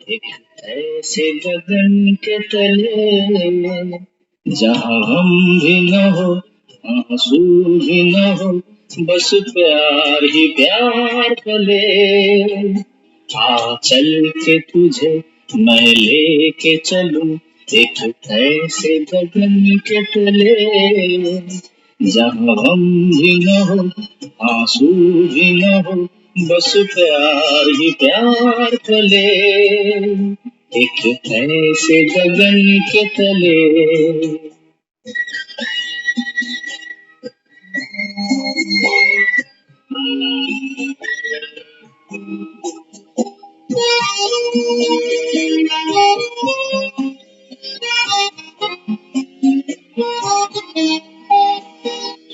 एक ऐसे गगन के तले जहाँ हम भी न हो, आंसू भी न हो, बस प्यार ही प्यार पले। आ चल के तुझे मैं लेके चलूं एक ऐसे गगन के तले जहाँ हम भी न हो, आंसू भी न हो, बस प्यार ही प्यार पले। एक ऐसे गगन के तले।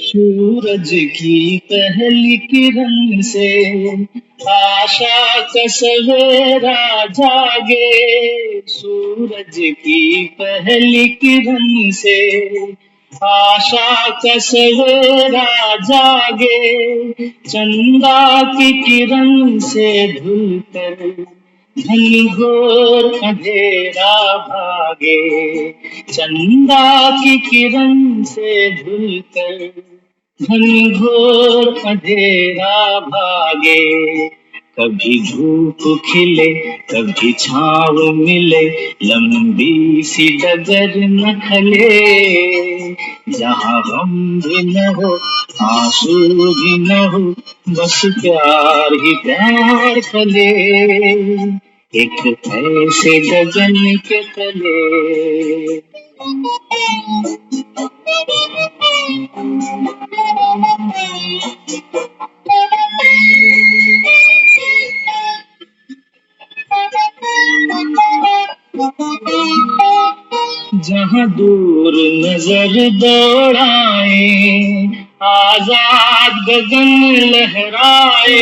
सूरज की पहली किरण से आशा का सवेरा जागे। सूरज की पहली किरण से आशा का सवेरा जागे। चंदा की किरण से धुलकर घनघोर अंधेरा भागे। चंदा की किरण से धुलकर घनघोर अंधेरा भागे। कभी धूप खिले कभी छाँव मिले, लंबी सी डगर न खले जहाँ हम भी न हो, आंसू भी न हो, बस प्यार ही प्यार फले। एक ऐसे गगन के तले। जहाँ दूर नजर दौड़ाए, आजाद गगन लहराए।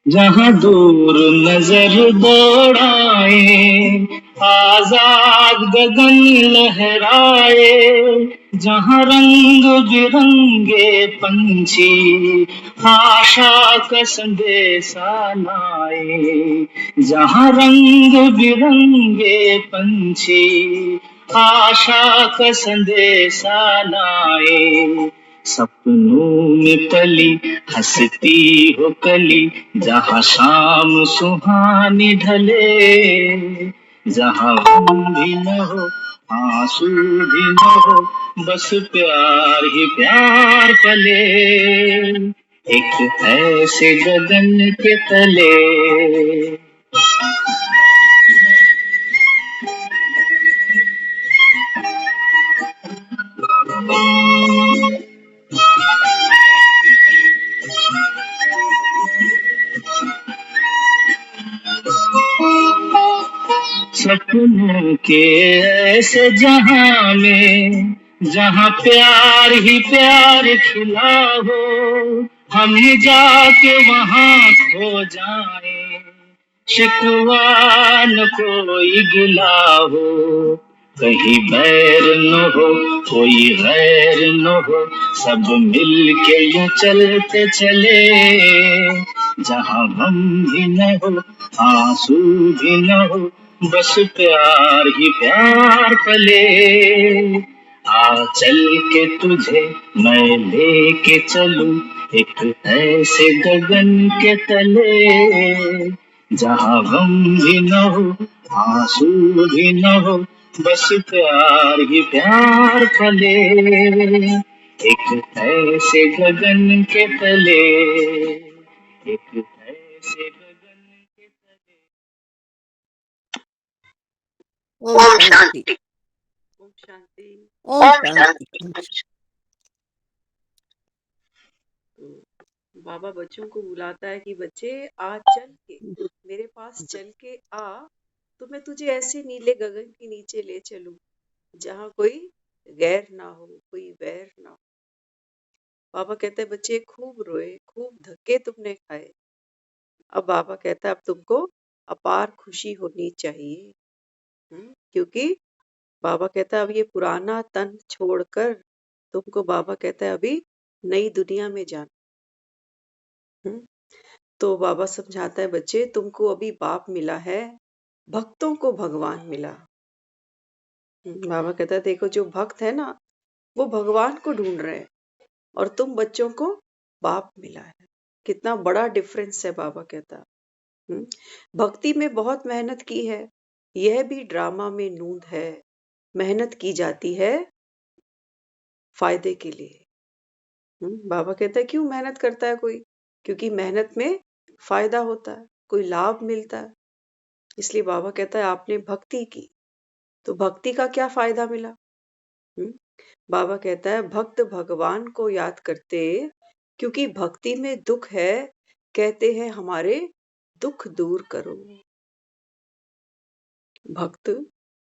जहाँ दूर नजर दौड़ाए, आजाद गगन लहराए। जहाँ रंग बिरंगे पंछी आशा का संदेशा लाए। जहाँ रंग बिरंगे पंछी आशा का संदेशा लाए। सपनों में पली हंसती हो कली, जहाँ शाम सुहानी ढले। जहाँ गम भी न हो, आंसू भी न हो, बस प्यार ही प्यार पले। एक ऐसे गगन के तले। सपनों के ऐसे जहां में जहां प्यार ही प्यार खिला हो, हम जाके वहां खो जाए, शिकवा न कोई गिला हो। कहीं बैर न हो कोई गैर न हो, सब मिल के यूं चलते चले जहां गम भी न हो, आंसू भी न हो, बस प्यार ही प्यार पले। आ चल के तुझे मैं लेके चलूं एक ऐसे गगन के तले जहाँ गम भी न हो, आंसू भी न हो, बस प्यार ही प्यार पले। एक ऐसे गगन के तले, एक ऐसे गगन के तले। ओम शांति। ओम शांति। ओम शांति। तो बाबा बच्चों को बुलाता है कि बच्चे आ चल के मेरे पास चल के आ, तो मैं तुझे ऐसे नीले गगन के नीचे ले चलूं जहां कोई गैर ना हो, कोई वैर ना हो। बाबा कहते हैं बच्चे खूब रोए, खूब धक्के तुमने खाए, अब बाबा कहता है अब तुमको अपार खुशी होनी चाहिए। क्योंकि बाबा कहता है अब ये पुराना तन छोड़कर तुमको, बाबा कहता है अभी नई दुनिया में जाना। तो बाबा समझाता है, बच्चे तुमको अभी बाप मिला है, भक्तों को भगवान मिला। बाबा कहता है देखो जो भक्त है ना वो भगवान को ढूंढ रहे हैं और तुम बच्चों को बाप मिला है। कितना बड़ा डिफरेंस है, बाबा कहता। भक्ति में बहुत मेहनत की है, यह भी ड्रामा में नूंद है। मेहनत की जाती है फायदे के लिए। बाबा कहता है क्यों मेहनत करता है कोई? क्योंकि मेहनत में फायदा होता है, कोई लाभ मिलता है। इसलिए बाबा कहता है आपने भक्ति की तो भक्ति का क्या फायदा मिला? बाबा कहता है भक्त भगवान को याद करते, क्योंकि भक्ति में दुख है, कहते हैं हमारे दुख दूर करो। भक्त,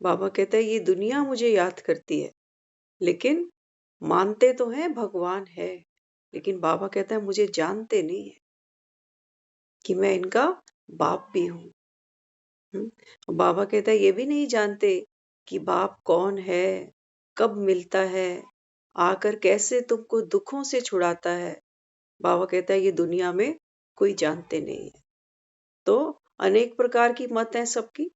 बाबा कहता है ये दुनिया मुझे याद करती है, लेकिन मानते तो हैं भगवान है, लेकिन बाबा कहता है मुझे जानते नहीं है कि मैं इनका बाप भी हूँ। बाबा कहता है ये भी नहीं जानते कि बाप कौन है, कब मिलता है, आकर कैसे तुमको दुखों से छुड़ाता है। बाबा कहता है ये दुनिया में कोई जानते नहीं है। तो अनेक प्रकार की मत है सबकी।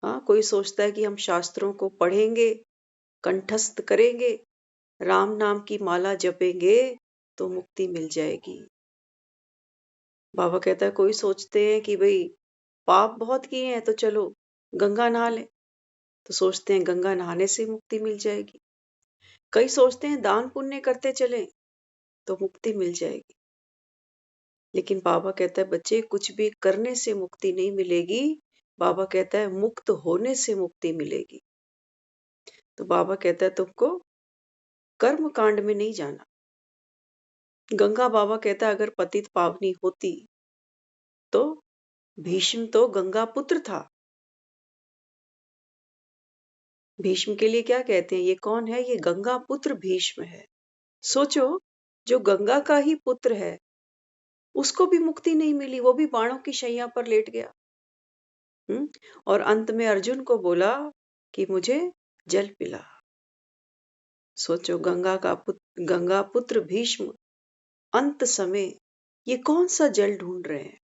हाँ, कोई सोचता है कि हम शास्त्रों को पढ़ेंगे, कंठस्थ करेंगे, राम नाम की माला जपेंगे तो मुक्ति मिल जाएगी। बाबा कहता है कोई सोचते हैं कि भाई पाप बहुत किए हैं तो चलो गंगा नहा लें, तो सोचते हैं गंगा नहाने से मुक्ति मिल जाएगी। कई सोचते हैं दान पुण्य करते चलें तो मुक्ति मिल जाएगी। लेकिन बाबा कहता है बच्चे कुछ भी करने से मुक्ति नहीं मिलेगी। बाबा कहता है मुक्त होने से मुक्ति मिलेगी। तो बाबा कहता है तुमको कर्म कांड में नहीं जाना। गंगा, बाबा कहता है अगर पतित पावनी होती तो भीष्म तो गंगा पुत्र था। भीष्म के लिए क्या कहते हैं, ये कौन है? ये गंगा पुत्र भीष्म है। सोचो, जो गंगा का ही पुत्र है उसको भी मुक्ति नहीं मिली, वो भी बाणों की शैया पर लेट गया। और अंत में अर्जुन को बोला कि मुझे जल पिला। सोचो, गंगा पुत्र भीष्म अंत समय ये कौन सा जल ढूंढ रहे हैं?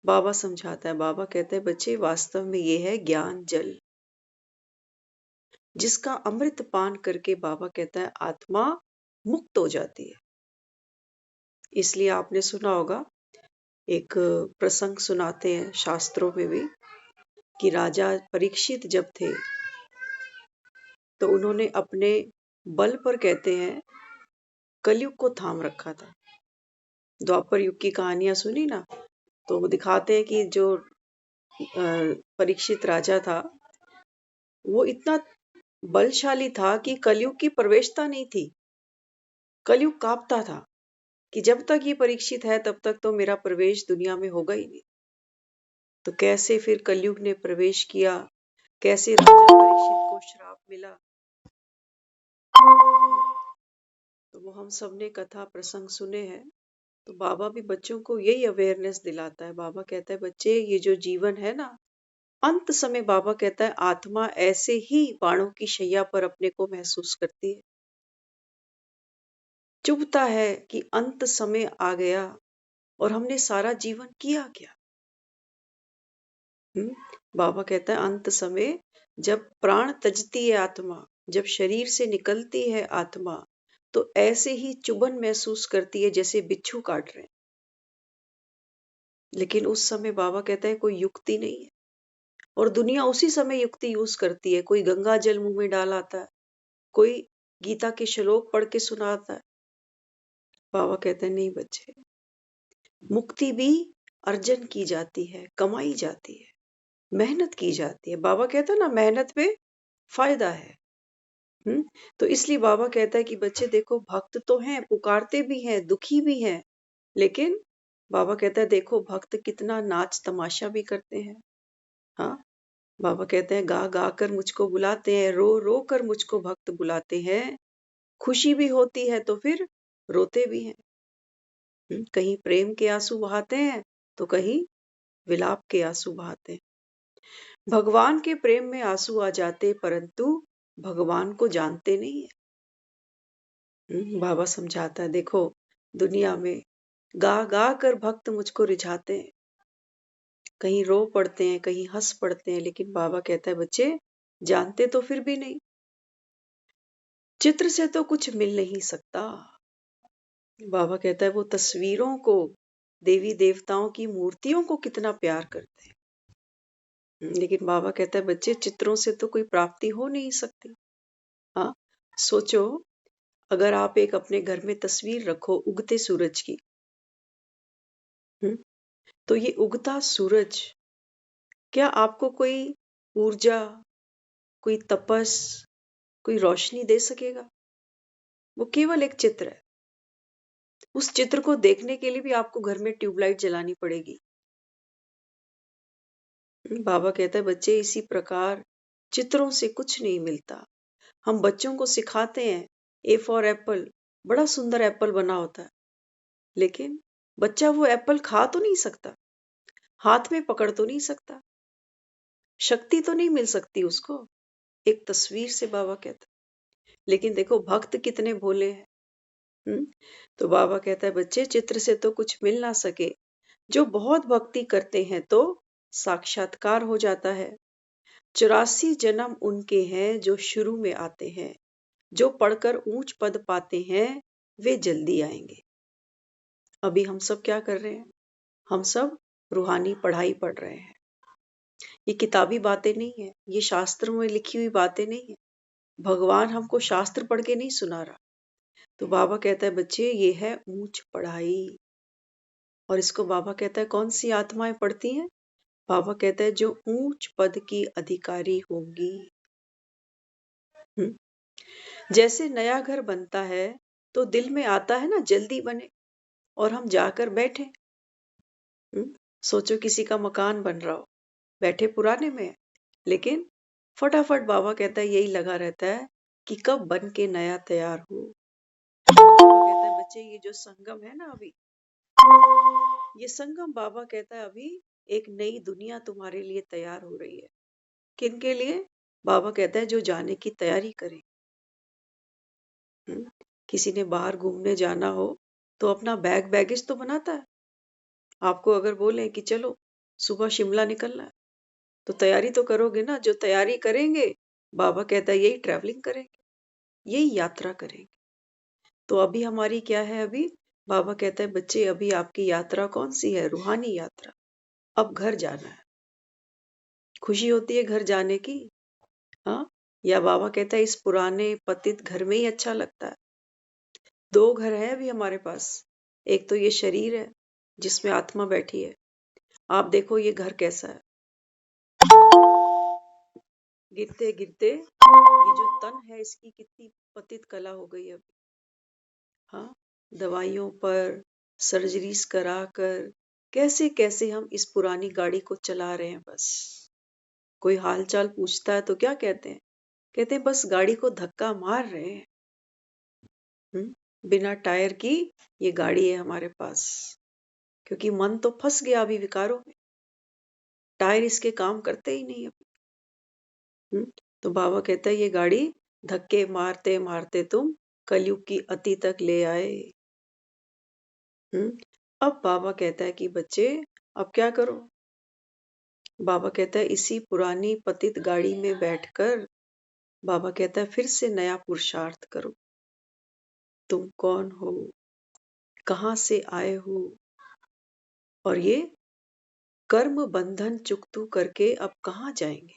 बाबा समझाता है, बाबा कहते हैं बच्चे वास्तव में ये है ज्ञान जल, जिसका अमृत पान करके बाबा कहता है आत्मा मुक्त हो जाती है। इसलिए आपने सुना होगा, एक प्रसंग सुनाते हैं शास्त्रों में भी, कि राजा परीक्षित जब थे तो उन्होंने अपने बल पर, कहते हैं, कलयुग को थाम रखा था। द्वापर युग की कहानियां सुनी ना, तो वो दिखाते हैं कि जो परीक्षित राजा था वो इतना बलशाली था कि कलयुग की प्रवेशता नहीं थी। कलयुग कांपता था कि जब तक ये परीक्षित है तब तक तो मेरा प्रवेश दुनिया में होगा ही नहीं। तो कैसे फिर कलयुग ने प्रवेश किया, कैसे राजा परीक्षित को श्राप मिला, तो वो हम सबने कथा प्रसंग सुने हैं। तो बाबा भी बच्चों को यही अवेयरनेस दिलाता है। बाबा कहता है बच्चे ये जो जीवन है ना, अंत समय बाबा कहता है आत्मा ऐसे ही बाणों की शैया पर अपने को महसूस करती है। चुभता है कि अंत समय आ गया और हमने सारा जीवन किया क्या। बाबा कहता है अंत समय जब प्राण तजती है आत्मा, जब शरीर से निकलती है आत्मा, तो ऐसे ही चुभन महसूस करती है जैसे बिच्छू काट रहे हैं। लेकिन उस समय बाबा कहता है कोई युक्ति नहीं है, और दुनिया उसी समय युक्ति यूज करती है। कोई गंगा जल मुंह में डाल आता है, कोई गीता के श्लोक पढ़ के सुनाता है। बाबा कहते हैं नहीं बच्चे, मुक्ति भी अर्जन की जाती है, कमाई जाती है, मेहनत की जाती है। बाबा कहता है ना मेहनत में फायदा है। तो इसलिए बाबा कहता है कि बच्चे देखो, भक्त तो हैं, पुकारते भी हैं, दुखी भी हैं, लेकिन बाबा कहता है देखो भक्त कितना नाच तमाशा भी करते हैं। हाँ, बाबा कहते हैं गा गा कर मुझको बुलाते हैं, रो रो कर मुझको भक्त बुलाते हैं। खुशी भी होती है तो फिर रोते भी हैं। कहीं प्रेम के आंसू बहाते हैं तो कहीं विलाप के आंसू बहाते हैं। भगवान के प्रेम में आंसू आ जाते, परंतु भगवान को जानते नहीं है। बाबा समझाता है देखो दुनिया में गा गा कर भक्त मुझको रिझाते हैं, कहीं रो पड़ते हैं, कहीं हंस पड़ते हैं, लेकिन बाबा कहता है बच्चे जानते तो फिर भी नहीं, चित्र से तो कुछ मिल नहीं सकता। बाबा कहता है वो तस्वीरों को, देवी देवताओं की मूर्तियों को कितना प्यार करते हैं, लेकिन बाबा कहता है बच्चे चित्रों से तो कोई प्राप्ति हो नहीं सकती। हाँ, सोचो, अगर आप एक अपने घर में तस्वीर रखो उगते सूरज की, तो ये उगता सूरज क्या आपको कोई ऊर्जा, कोई तपस, कोई रोशनी दे सकेगा? वो केवल एक चित्र है। उस चित्र को देखने के लिए भी आपको घर में ट्यूबलाइट जलानी पड़ेगी। बाबा कहता है बच्चे इसी प्रकार चित्रों से कुछ नहीं मिलता। हम बच्चों को सिखाते हैं ए फॉर एप्पल, बड़ा सुंदर एप्पल बना होता है, लेकिन बच्चा वो एप्पल खा तो नहीं सकता, हाथ में पकड़ तो नहीं सकता, शक्ति तो नहीं मिल सकती उसको, एक तस्वीर से बाबा कहता है। लेकिन देखो भक्त कितने भोले हैं। तो बाबा कहता है बच्चे चित्र से तो कुछ मिल ना सके, जो बहुत भक्ति करते हैं तो साक्षात्कार हो जाता है। 84 जन्म उनके हैं जो शुरू में आते हैं, जो पढ़कर ऊंच पद पाते हैं वे जल्दी आएंगे। अभी हम सब क्या कर रहे हैं? हम सब रूहानी पढ़ाई पढ़ रहे हैं। ये किताबी बातें नहीं है, ये शास्त्रों में लिखी हुई बातें नहीं है। भगवान हमको शास्त्र पढ़ के नहीं सुना रहा। तो बाबा कहता है बच्चे ये है ऊंच पढ़ाई। और इसको बाबा कहता है कौन सी आत्माएं पढ़ती हैं? बाबा कहता है जो ऊंच पद की अधिकारी होंगी। हम्म, जैसे नया घर बनता है तो दिल में आता है ना जल्दी बने और हम जाकर बैठे। सोचो किसी का मकान बन रहा हो, बैठे पुराने में है, लेकिन फटाफट बाबा कहता है यही लगा रहता है कि कब बन के नया तैयार हो। बाबा कहता है बच्चे ये जो संगम है ना अभी, ये संगम बाबा कहता है अभी एक नई दुनिया तुम्हारे लिए तैयार हो रही है। किन के लिए? बाबा कहता है जो जाने की तैयारी करे। किसी ने बाहर घूमने जाना हो तो अपना बैगेज तो बनाता है। आपको अगर बोले कि चलो सुबह शिमला निकलना है तो तैयारी तो करोगे ना। जो तैयारी करेंगे बाबा कहता है यही ट्रैवलिंग करेंगे, यही यात्रा करेंगे। तो अभी हमारी क्या है? अभी बाबा कहता है बच्चे अभी आपकी यात्रा कौन सी है? रूहानी यात्रा। अब घर जाना है। खुशी होती है घर जाने की, हाँ? या बाबा कहता है इस पुराने पतित घर में ही अच्छा लगता है। 2 घर है अभी हमारे पास। एक तो ये शरीर है जिसमें आत्मा बैठी है। आप देखो ये घर कैसा है। गिरते गिरते ये जो तन है इसकी कितनी पतित कला हो गई अभी। हाँ, दवाइयों पर, सर्जरीज कराकर कैसे कैसे हम इस पुरानी गाड़ी को चला रहे हैं। बस कोई हालचाल पूछता है तो क्या कहते हैं? कहते हैं बस गाड़ी को धक्का मार रहे हैं। बिना टायर की ये गाड़ी है हमारे पास, क्योंकि मन तो फंस गया अभी विकारों में। टायर इसके काम करते ही नहीं अभी। तो बाबा कहता है ये गाड़ी धक्के मारते मारते तुम कलयुग की अति तक ले आए। अब बाबा कहता है कि बच्चे अब क्या करो? बाबा कहता है इसी पुरानी पतित गाड़ी में बैठकर बाबा कहता है फिर से नया पुरुषार्थ करो। तुम कौन हो? कहाँ से आए हो? और ये कर्म बंधन चुकतू करके अब कहाँ जाएंगे?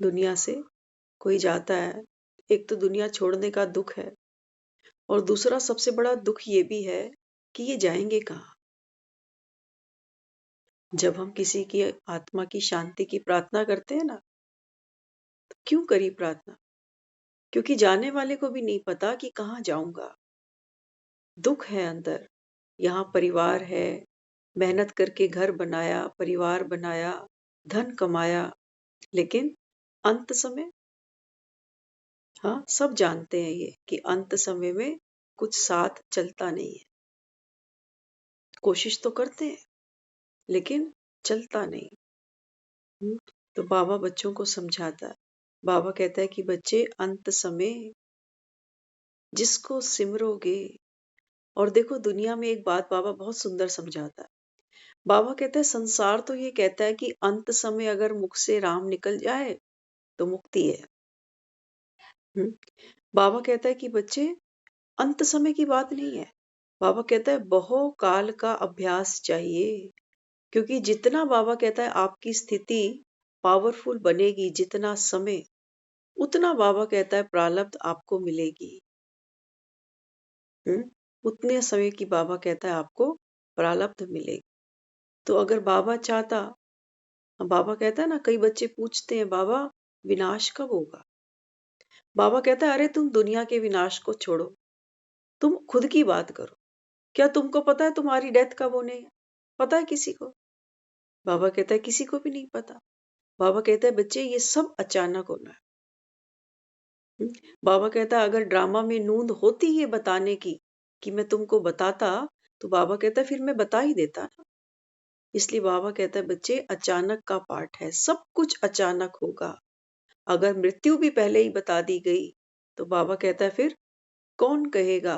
दुनिया से कोई जाता है, एक तो दुनिया छोड़ने का दुख है, और दूसरा सबसे बड़ा दुख ये भी है कि ये जाएंगे कहाँ? जब हम किसी की आत्मा की शांति की प्रार्थना करते हैं ना, तो क्यों करी प्रार्थना? क्योंकि जाने वाले को भी नहीं पता कि कहाँ जाऊंगा। दुख है अंदर। यहाँ परिवार है, मेहनत करके घर बनाया, परिवार बनाया, धन कमाया, लेकिन अंत समय, हाँ सब जानते हैं ये कि अंत समय में कुछ साथ चलता नहीं है। कोशिश तो करते हैं लेकिन चलता नहीं। तो बाबा बच्चों को समझाता है। बाबा कहता है कि बच्चे अंत समय जिसको सिमरोगे और देखो दुनिया में एक बात बाबा बहुत सुंदर समझाता है। बाबा कहता है संसार तो ये कहता है कि अंत समय अगर मुख से राम निकल जाए तो मुक्ति है। हम्म? बाबा कहता है कि बच्चे अंत समय की बात नहीं है। बाबा कहता है बहु काल का अभ्यास चाहिए, क्योंकि जितना बाबा कहता है आपकी स्थिति पावरफुल बनेगी, जितना समय उतना बाबा कहता है प्रारब्ध आपको मिलेगी। उतने समय की बाबा कहता है आपको प्रारब्ध मिलेगी। तो अगर बाबा चाहता, बाबा कहता है ना, कई बच्चे पूछते हैं बाबा विनाश कब होगा। बाबा कहता है अरे तुम दुनिया के विनाश को छोड़ो, तुम खुद की बात करो। क्या तुमको पता है तुम्हारी डेथ कब होने है? पता है किसी को? बाबा कहता है किसी को भी नहीं पता। बाबा कहता है बच्चे ये सब अचानक होना है। बाबा कहता है अगर ड्रामा में नूंद होती है बताने की कि मैं तुमको बताता, तो बाबा कहता है फिर मैं बता ही देता ना। इसलिए बाबा कहता है बच्चे अचानक का पाठ है, सब कुछ अचानक होगा। अगर मृत्यु भी पहले ही बता दी गई तो बाबा कहता है फिर कौन कहेगा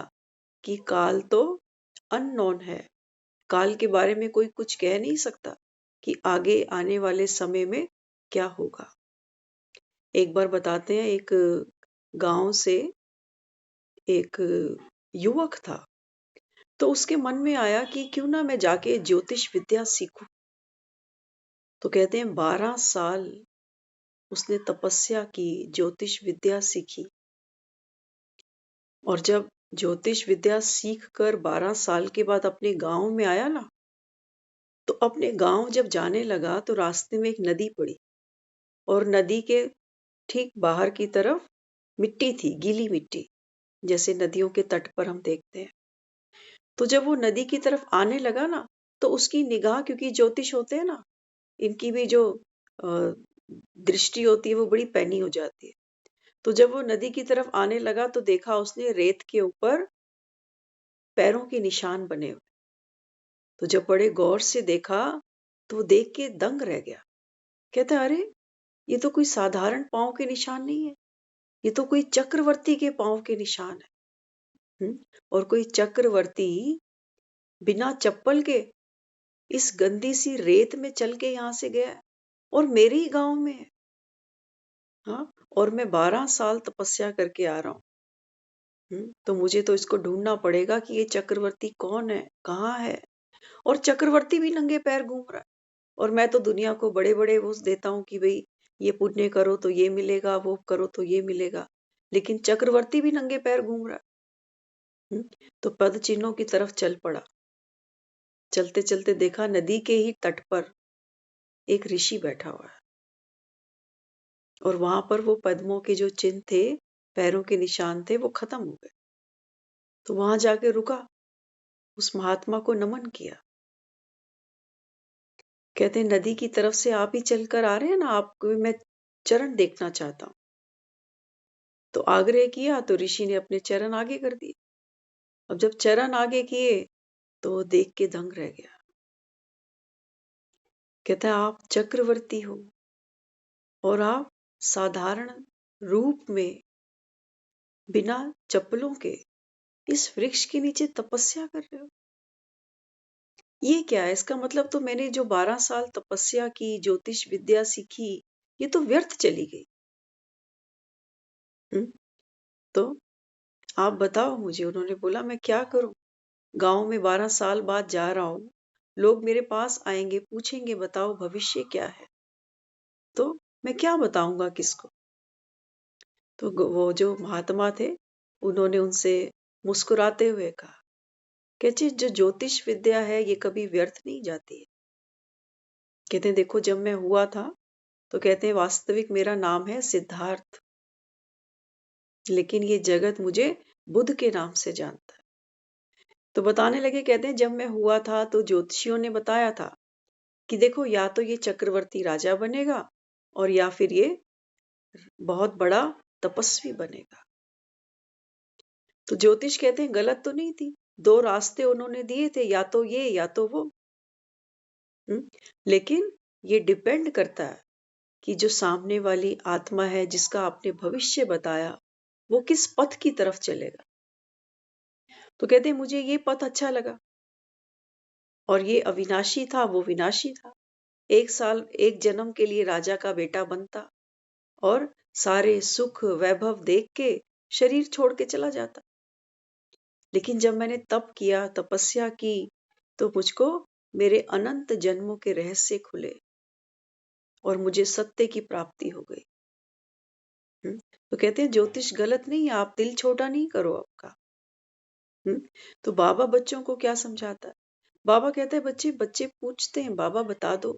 कि काल तो अननोन है। काल के बारे में कोई कुछ कह नहीं सकता कि आगे आने वाले समय में क्या होगा। एक बार बताते हैं, एक गांव से एक युवक था, तो उसके मन में आया कि क्यों ना मैं जाके ज्योतिष विद्या सीखूं। तो कहते हैं 12 साल उसने तपस्या की, ज्योतिष विद्या सीखी। और जब ज्योतिष विद्या सीख कर 12 साल के बाद अपने गांव में आया ना, तो अपने गांव जब जाने लगा तो रास्ते में एक नदी पड़ी, और नदी के ठीक बाहर की तरफ मिट्टी थी, गीली मिट्टी, जैसे नदियों के तट पर हम देखते हैं। तो जब वो नदी की तरफ आने लगा ना, तो उसकी निगाह, क्योंकि ज्योतिष होते हैं ना, इनकी भी जो अ, दृष्टि होती है वो बड़ी पैनी हो जाती है। तो जब वो नदी की तरफ आने लगा तो देखा उसने रेत के ऊपर पैरों के निशान बने हुए। तो जब बड़े गौर से देखा तो वो देख के दंग रह गया। कहता अरे ये तो कोई साधारण पांव के निशान नहीं है, ये तो कोई चक्रवर्ती के पांव के निशान है। और कोई चक्रवर्ती बिना चप्पल के इस गंदी सी रेत में चल के यहां से गया है, और मेरे ही गांव में है। हाँ, और मैं 12 साल तपस्या करके आ रहा हूँ। तो मुझे तो इसको ढूंढना पड़ेगा कि ये चक्रवर्ती कौन है, कहाँ है। और चक्रवर्ती भी नंगे पैर घूम रहा है, और मैं तो दुनिया को बड़े बड़े वो देता हूँ कि भाई ये पुण्य करो तो ये मिलेगा, वो करो तो ये मिलेगा, लेकिन चक्रवर्ती भी नंगे पैर घूम रहा है। तो पद चिन्हों की तरफ चल पड़ा। चलते चलते देखा नदी के ही तट पर एक ऋषि बैठा हुआ है, और वहां पर वो पद्मों के जो चिन्ह थे, पैरों के निशान थे, वो खत्म हो गए। तो वहां जाके रुका, उस महात्मा को नमन किया। कहते हैं नदी की तरफ से आप ही चलकर आ रहे हैं ना, आपको मैं चरण देखना चाहता हूं। तो आग्रह किया तो ऋषि ने अपने चरण आगे कर दिए। अब जब चरण आगे किए तो देख के दंग रह गया। कहता है आप चक्रवर्ती हो, और आप साधारण रूप में बिना चप्पलों के इस वृक्ष के नीचे तपस्या कर रहे हो। ये क्या है? इसका मतलब तो मैंने जो 12 साल तपस्या की, ज्योतिष विद्या सीखी, ये तो व्यर्थ चली गई। तो आप बताओ मुझे। उन्होंने बोला मैं क्या करूं, गांव में 12 साल बाद जा रहा हूं, लोग मेरे पास आएंगे, पूछेंगे बताओ भविष्य क्या है, तो मैं क्या बताऊंगा किसको। तो वो जो महात्मा थे, उन्होंने उनसे मुस्कुराते हुए कहा, कहते जो ज्योतिष विद्या है ये कभी व्यर्थ नहीं जाती है। कहते देखो जब मैं हुआ था तो कहते हैं वास्तविक मेरा नाम है सिद्धार्थ, लेकिन ये जगत मुझे बुद्ध के नाम से जानता है। तो बताने लगे, कहते हैं जब मैं हुआ था तो ज्योतिषियों ने बताया था कि देखो या तो ये चक्रवर्ती राजा बनेगा, और या फिर ये बहुत बड़ा तपस्वी बनेगा। तो ज्योतिष कहते हैं गलत तो नहीं थी, दो रास्ते उन्होंने दिए थे, या तो ये या तो वो। लेकिन ये डिपेंड करता है कि जो सामने वाली आत्मा है जिसका आपने भविष्य बताया, वो किस पथ की तरफ चलेगा। तो कहते हैं मुझे ये पथ अच्छा लगा और ये अविनाशी था, वो विनाशी था। 1 साल 1 जन्म के लिए राजा का बेटा बनता और सारे सुख वैभव देख के शरीर छोड़ के चला जाता। लेकिन जब मैंने तप किया, तपस्या की, तो मुझको मेरे अनंत जन्मों के रहस्य खुले और मुझे सत्य की प्राप्ति हो गई। तो कहते हैं ज्योतिष गलत नहीं है, आप दिल छोटा नहीं करो आपका। तो बाबा बच्चों को क्या समझाता है? बाबा कहता है बच्चे पूछते हैं बाबा बता दो।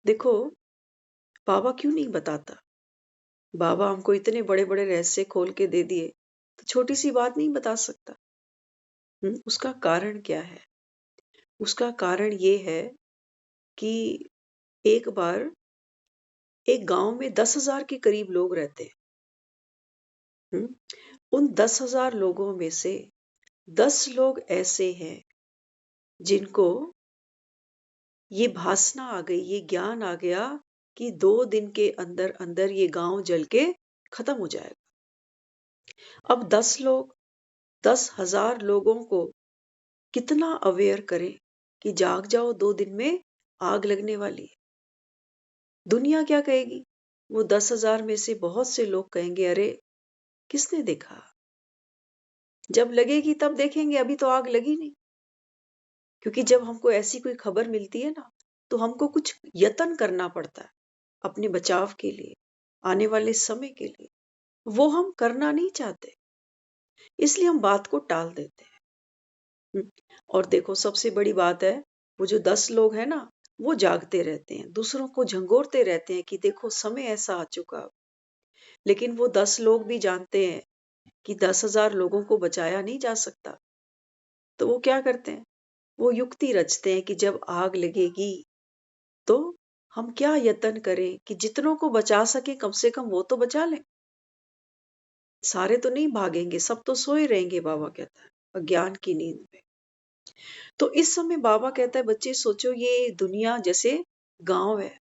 देखो बाबा क्यों नहीं बताता? बाबा हमको इतने बड़े बड़े रहस्य खोल के दे दिए, तो छोटी सी बात नहीं बता सकता। उसका कारण क्या है? उसका कारण ये है कि एक बार एक गांव में 10,000 के करीब लोग रहते हैं। उन 10,000 लोगों में से 10 लोग ऐसे हैं जिनको ये भासना आ गई, ये ज्ञान आ गया कि 2 दिन के अंदर अंदर ये गांव जल के खत्म हो जाएगा। अब 10 लोग 10,000 लोगों को कितना अवेयर करें कि जाग जाओ, 2 दिन में आग लगने वाली है। दुनिया क्या कहेगी? वो 10,000 में से बहुत से लोग कहेंगे अरे किसने देखा? जब लगेगी तब देखेंगे, अभी तो आग लगी नहीं। क्योंकि जब हमको ऐसी कोई खबर मिलती है ना, तो हमको कुछ यत्न करना पड़ता है अपने बचाव के लिए, आने वाले समय के लिए। वो हम करना नहीं चाहते, इसलिए हम बात को टाल देते हैं। और देखो सबसे बड़ी बात है, वो जो 10 लोग हैं ना, वो जागते रहते हैं, दूसरों को झंगोरते रहते हैं कि देखो समय ऐसा आ चुका अब। लेकिन वो 10 लोग भी जानते हैं कि 10,000 लोगों को बचाया नहीं जा सकता। तो वो क्या करते हैं? वो युक्ति रचते हैं कि जब आग लगेगी तो हम क्या यत्न करें कि जितनों को बचा सके कम से कम वो तो बचा लें। सारे तो नहीं भागेंगे, सब तो सोए रहेंगे, बाबा कहता है अज्ञान की नींद में। तो इस समय बाबा कहता है बच्चे सोचो ये दुनिया जैसे गांव है।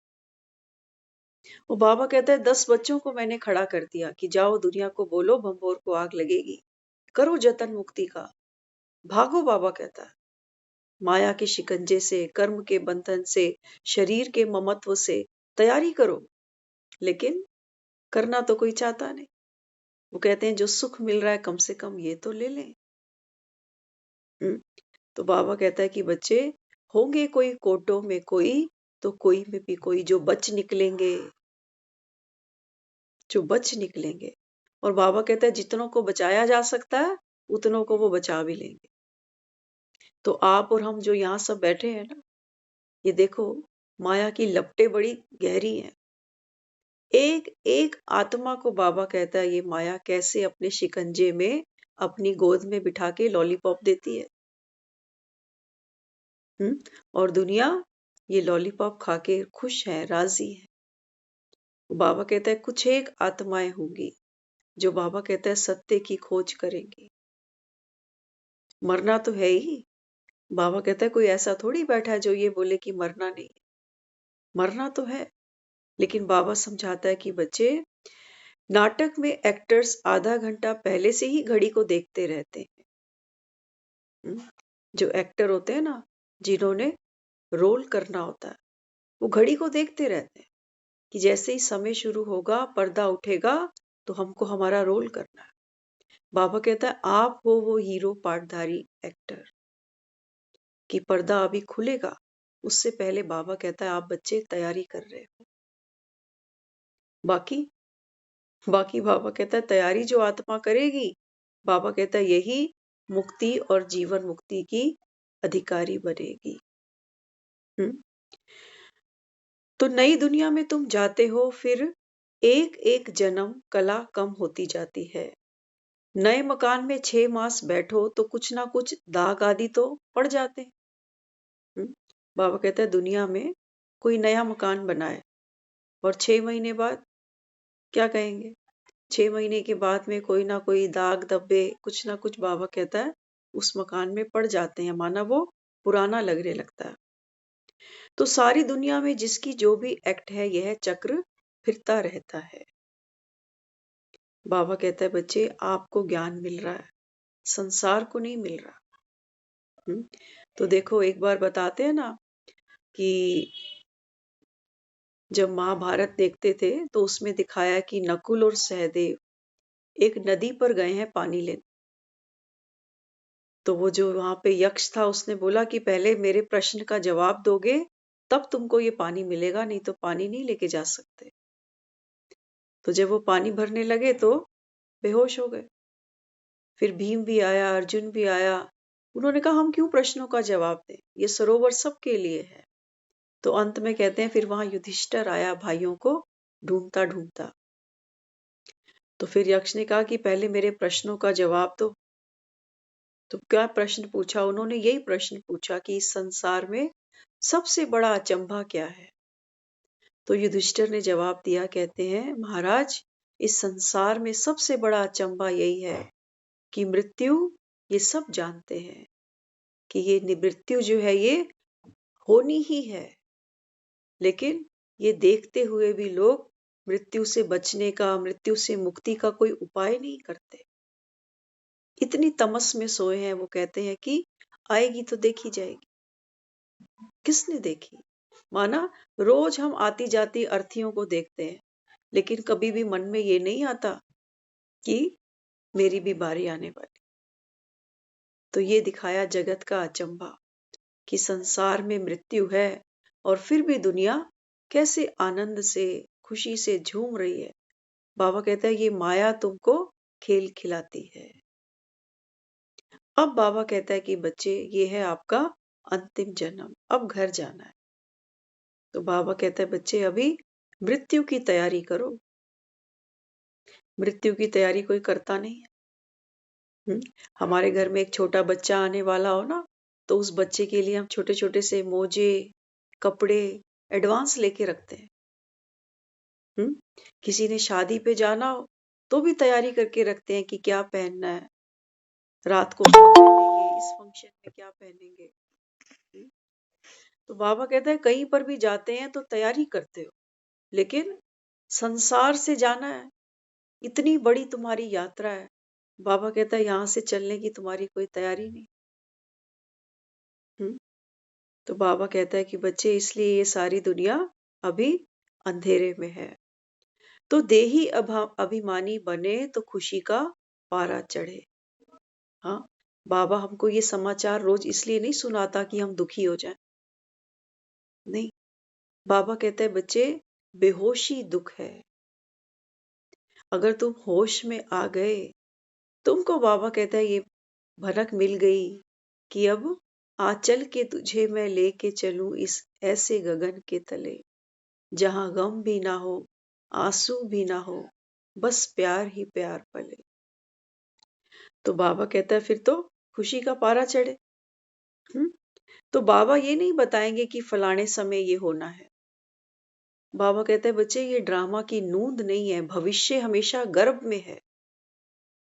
वो बाबा कहता है 10 बच्चों को मैंने खड़ा कर दिया कि जाओ दुनिया को बोलो भंबोर को आग लगेगी, करो जतन मुक्ति का, भागो। बाबा कहता है माया के शिकंजे से, कर्म के बंधन से, शरीर के ममत्व से तैयारी करो। लेकिन करना तो कोई चाहता नहीं। वो कहते हैं जो सुख मिल रहा है कम से कम ये तो ले लें। तो बाबा कहता है कि बच्चे होंगे कोई कोटों में कोई, तो कोई में भी कोई जो बच निकलेंगे, जो बच निकलेंगे। और बाबा कहता है जितनों को बचाया जा सकता है उतनों को वो बचा भी लेंगे। तो आप और हम जो यहाँ सब बैठे हैं ना, ये देखो माया की लपटें बड़ी गहरी हैं। एक एक आत्मा को बाबा कहता है ये माया कैसे अपने शिकंजे में अपनी गोद में बिठा के लॉलीपॉप देती है। और दुनिया ये लॉलीपॉप खा के खुश है, राजी है। बाबा कहता है कुछ एक आत्माएं होंगी जो बाबा कहता है सत्य की खोज करेंगी। मरना तो है ही। बाबा कहता है कोई ऐसा थोड़ी बैठा है जो ये बोले कि मरना नहीं। मरना तो है, लेकिन बाबा समझाता है कि बच्चे नाटक में एक्टर्स आधा घंटा पहले से ही घड़ी को देखते रहते हैं। जो एक्टर होते हैं ना, जिन्होंने रोल करना होता है, वो घड़ी को देखते रहते हैं कि जैसे ही समय शुरू होगा, पर्दा उठेगा, तो हमको हमारा रोल करना है। बाबा कहता है आप हो वो हीरो पार्टधारी एक्टर कि पर्दा अभी खुलेगा, उससे पहले बाबा कहता है आप बच्चे तैयारी कर रहे हो। बाकी बाकी बाबा कहता है तैयारी जो आत्मा करेगी, बाबा कहता है यही मुक्ति और जीवन मुक्ति की अधिकारी बनेगी। तो नई दुनिया में तुम जाते हो, फिर एक एक जन्म कला कम होती जाती है। नए मकान में 6 मास बैठो तो कुछ ना कुछ दाग आदि तो पड़ जाते हैं। बाबा कहता है दुनिया में कोई नया मकान बनाए और 6 महीने बाद क्या कहेंगे? 6 महीने के बाद में कोई ना कोई दाग धब्बे कुछ ना कुछ बाबा कहता है उस मकान में पड़ जाते हैं, माना वो पुराना लगने लगता है। तो सारी दुनिया में जिसकी जो भी एक्ट है, यह चक्र फिरता रहता है। बाबा कहता है बच्चे आपको ज्ञान मिल रहा है, संसार को नहीं मिल रहा। तो देखो, एक बार बताते हैं ना कि जब महाभारत देखते थे तो उसमें दिखाया कि नकुल और सहदेव एक नदी पर गए हैं पानी लेने। तो वो जो वहां पे यक्ष था उसने बोला कि पहले मेरे प्रश्न का जवाब दोगे तब तुमको ये पानी मिलेगा, नहीं तो पानी नहीं लेके जा सकते। तो जब वो पानी भरने लगे तो बेहोश हो गए। फिर भीम भी आया, अर्जुन भी आया। उन्होंने कहा हम क्यों प्रश्नों का जवाब दें, ये सरोवर सबके लिए है। तो अंत में कहते हैं फिर वहां युधिष्ठिर आया भाइयों को ढूंढता ढूंढता। तो फिर यक्ष ने कहा कि पहले मेरे प्रश्नों का जवाब दो। तो क्या प्रश्न पूछा उन्होंने? यही प्रश्न पूछा कि इस संसार में सबसे बड़ा अचंभा क्या है। तो युधिष्ठिर ने जवाब दिया, कहते हैं महाराज, इस संसार में सबसे बड़ा अचंभा यही है कि मृत्यु, ये सब जानते हैं कि ये मृत्यु जो है ये होनी ही है, लेकिन ये देखते हुए भी लोग मृत्यु से बचने का, मृत्यु से मुक्ति का कोई उपाय नहीं करते। इतनी तमस में सोए हैं। वो कहते हैं कि आएगी तो देखी जाएगी। किसने देखी? माना रोज हम आती जाती अर्थियों को देखते हैं, लेकिन कभी भी मन में ये नहीं आता कि मेरी भी बारी आने वाली। तो ये दिखाया जगत का अचंभा कि संसार में मृत्यु है और फिर भी दुनिया कैसे आनंद से, खुशी से झूम रही है। बाबा कहता है ये माया तुमको खेल खिलाती है। अब बाबा कहता है कि बच्चे, ये है आपका अंतिम जन्म, अब घर जाना है। तो बाबा कहता है बच्चे अभी मृत्यु की तैयारी करो। मृत्यु की तैयारी कोई करता नहीं है। हमारे घर में एक छोटा बच्चा आने वाला हो ना, तो उस बच्चे के लिए हम छोटे छोटे से मोजे, कपड़े एडवांस लेके रखते हैं। किसी ने शादी पे जाना हो तो भी तैयारी करके रखते हैं कि क्या पहनना है, रात को क्या पहनेंगे, इस फंक्शन में क्या पहनेंगे। तो बाबा कहता है कहीं पर भी जाते हैं तो तैयारी करते हो, लेकिन संसार से जाना है, इतनी बड़ी तुम्हारी यात्रा है। बाबा कहता है यहां से चलने की तुम्हारी कोई तैयारी नहीं। तो बाबा कहता है कि बच्चे, इसलिए ये सारी दुनिया अभी अंधेरे में है। तो देही अभिमानी बने तो खुशी का पारा चढ़े। हाँ, बाबा हमको ये समाचार रोज इसलिए नहीं सुनाता कि हम दुखी हो जाएं। नहीं, बाबा कहता है बच्चे, बेहोशी दुख है। अगर तुम होश में आ गए, तुमको बाबा कहता है ये भनक मिल गई कि अब आंचल के तुझे मैं लेके चलूं इस ऐसे गगन के तले, जहां गम भी ना हो, आंसू भी ना हो, बस प्यार ही प्यार पले। तो बाबा कहता है फिर तो खुशी का पारा चढ़े। हम्म तो बाबा ये नहीं बताएंगे कि फलाने समय ये होना है। बाबा कहते हैं बच्चे, ये ड्रामा की नूंद नहीं है, भविष्य हमेशा गर्भ में है।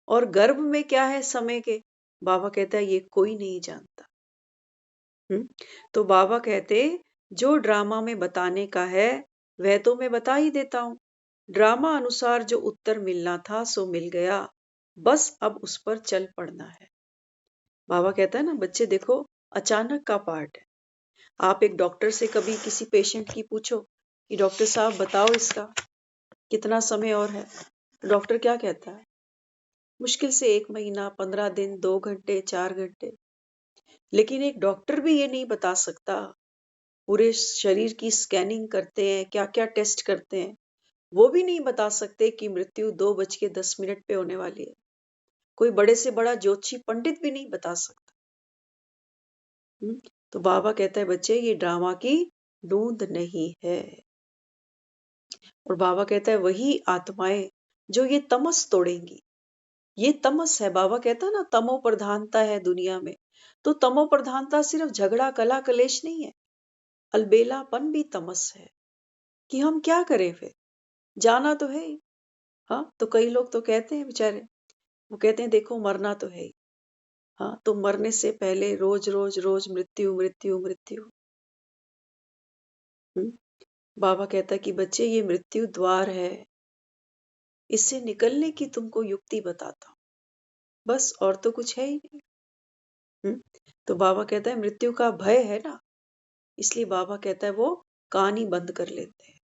और गर्भ में क्या है समय के, बाबा कहता है ये कोई नहीं जानता। तो बाबा कहते, जो ड्रामा में बताने का है वह तो मैं बता ही देता हूं। ड्रामा अनुसार जो उत्तर मिलना था सो मिल गया, बस अब उस पर चल पड़ना है। बाबा कहता है ना बच्चे, देखो अचानक का पार्ट है। आप एक डॉक्टर से कभी किसी पेशेंट की पूछो कि डॉक्टर साहब बताओ इसका कितना समय और है, डॉक्टर क्या कहता है? मुश्किल से 1 महीना, 15 दिन, 2 घंटे, 4 घंटे। लेकिन एक डॉक्टर भी ये नहीं बता सकता। पूरे शरीर की स्कैनिंग करते हैं, क्या क्या टेस्ट करते हैं, वो भी नहीं बता सकते कि मृत्यु 2:10 पे होने वाली है। कोई बड़े से बड़ा ज्योतिषी पंडित भी नहीं बता सकता। तो बाबा कहता है बच्चे, ये ड्रामा की नूंद नहीं है। और बाबा कहता है वही आत्माएं जो ये तमस तोड़ेंगी। ये तमस है, बाबा कहता है ना तमो प्रधानता है दुनिया में। तो तमो प्रधानता सिर्फ झगड़ा कला कलेश नहीं है, अलबेलापन भी तमस है। कि हम क्या करें फिर, जाना तो है ही। हाँ, तो कई लोग तो कहते हैं बेचारे, वो कहते हैं देखो मरना तो है ही। हाँ, तो मरने से पहले रोज रोज रोज मृत्यु मृत्यु मृत्यु। बाबा कहता है कि बच्चे, ये मृत्यु द्वार है, इससे निकलने की तुमको युक्ति बताता हूं। बस, और तो कुछ है ही नहीं। तो बाबा कहता है मृत्यु का भय है ना, इसलिए बाबा कहता है वो कान ही बंद कर लेते हैं।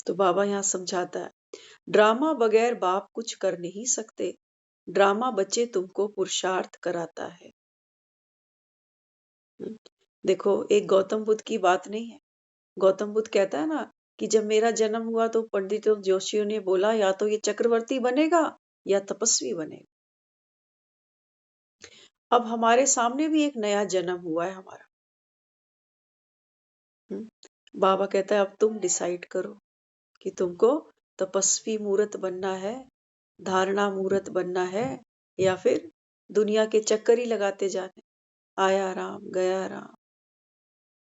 तो बाबा यहाँ समझाता है, ड्रामा बगैर बाप कुछ कर नहीं सकते। ड्रामा बच्चे तुमको पुरुषार्थ कराता है। हम्म, देखो, एक गौतम बुद्ध की बात नहीं है। गौतम बुद्ध कहता है ना कि जब मेरा जन्म हुआ तो पंडितों जोशियों ने बोला या तो ये चक्रवर्ती बनेगा या तपस्वी बनेगा। अब हमारे सामने भी एक नया जन्म हुआ है हमारा। बाबा कहता है अब तुम डिसाइड करो कि तुमको तपस्वी मूर्त बनना है, धारणा मूर्त बनना है, या फिर दुनिया के चक्कर ही लगाते जाने, आया राम गया राम,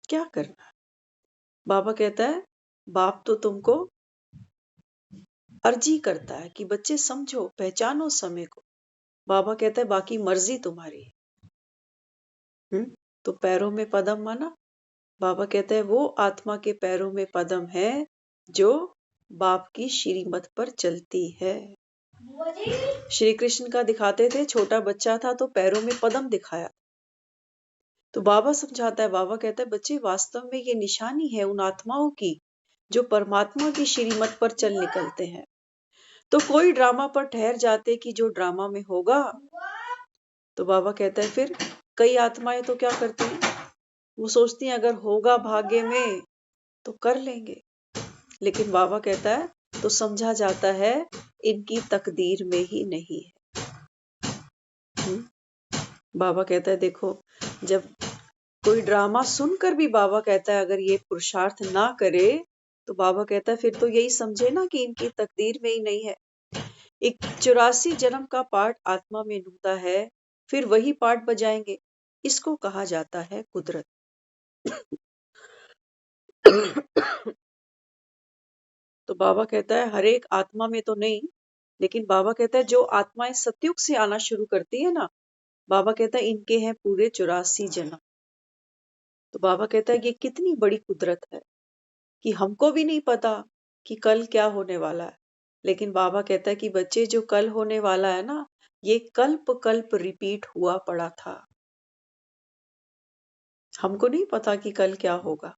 क्या करना है। बाबा कहता है बाप तो तुमको अर्जी करता है कि बच्चे समझो, पहचानो समय को। बाबा कहता है बाकी मर्जी तुम्हारी है। तो पैरों में पदम माना, बाबा कहते हैं वो आत्मा के पैरों में पदम है जो बाप की श्रीमत पर चलती है। श्री कृष्ण का दिखाते थे, छोटा बच्चा था तो पैरों में पदम दिखाया। तो बाबा समझाता है, बाबा कहता है बच्चे वास्तव में ये निशानी है उन आत्माओं की जो परमात्मा की श्रीमत पर चल निकलते हैं। तो कोई ड्रामा पर ठहर जाते कि जो ड्रामा में होगा, तो बाबा कहता है फिर कई आत्माएं तो क्या करती हैं, वो सोचती हैं अगर होगा भाग्य में तो कर लेंगे। लेकिन बाबा कहता है तो समझा जाता है इनकी तकदीर में ही नहीं है। बाबा कहता है देखो, जब कोई ड्रामा सुनकर भी बाबा कहता है अगर ये पुरुषार्थ ना करे, तो बाबा कहता है फिर तो यही समझे ना कि इनकी तकदीर में ही नहीं है। एक 84 जन्म का पाठ आत्मा में ढूंढता है, फिर वही पाठ बजाएंगे। इसको कहा जाता है कुदरत। तो बाबा कहता है हर एक आत्मा में तो नहीं, लेकिन बाबा कहता है जो आत्माएं सतयुग से आना शुरू करती है ना, बाबा कहता है इनके हैं पूरे 84 जन्म। तो बाबा कहता है ये कितनी बड़ी कुदरत है कि हमको भी नहीं पता कि कल क्या होने वाला है। लेकिन बाबा कहता है कि बच्चे जो कल होने वाला है ना, ये कल्प कल्प रिपीट हुआ पड़ा था। हमको नहीं पता कि कल क्या होगा,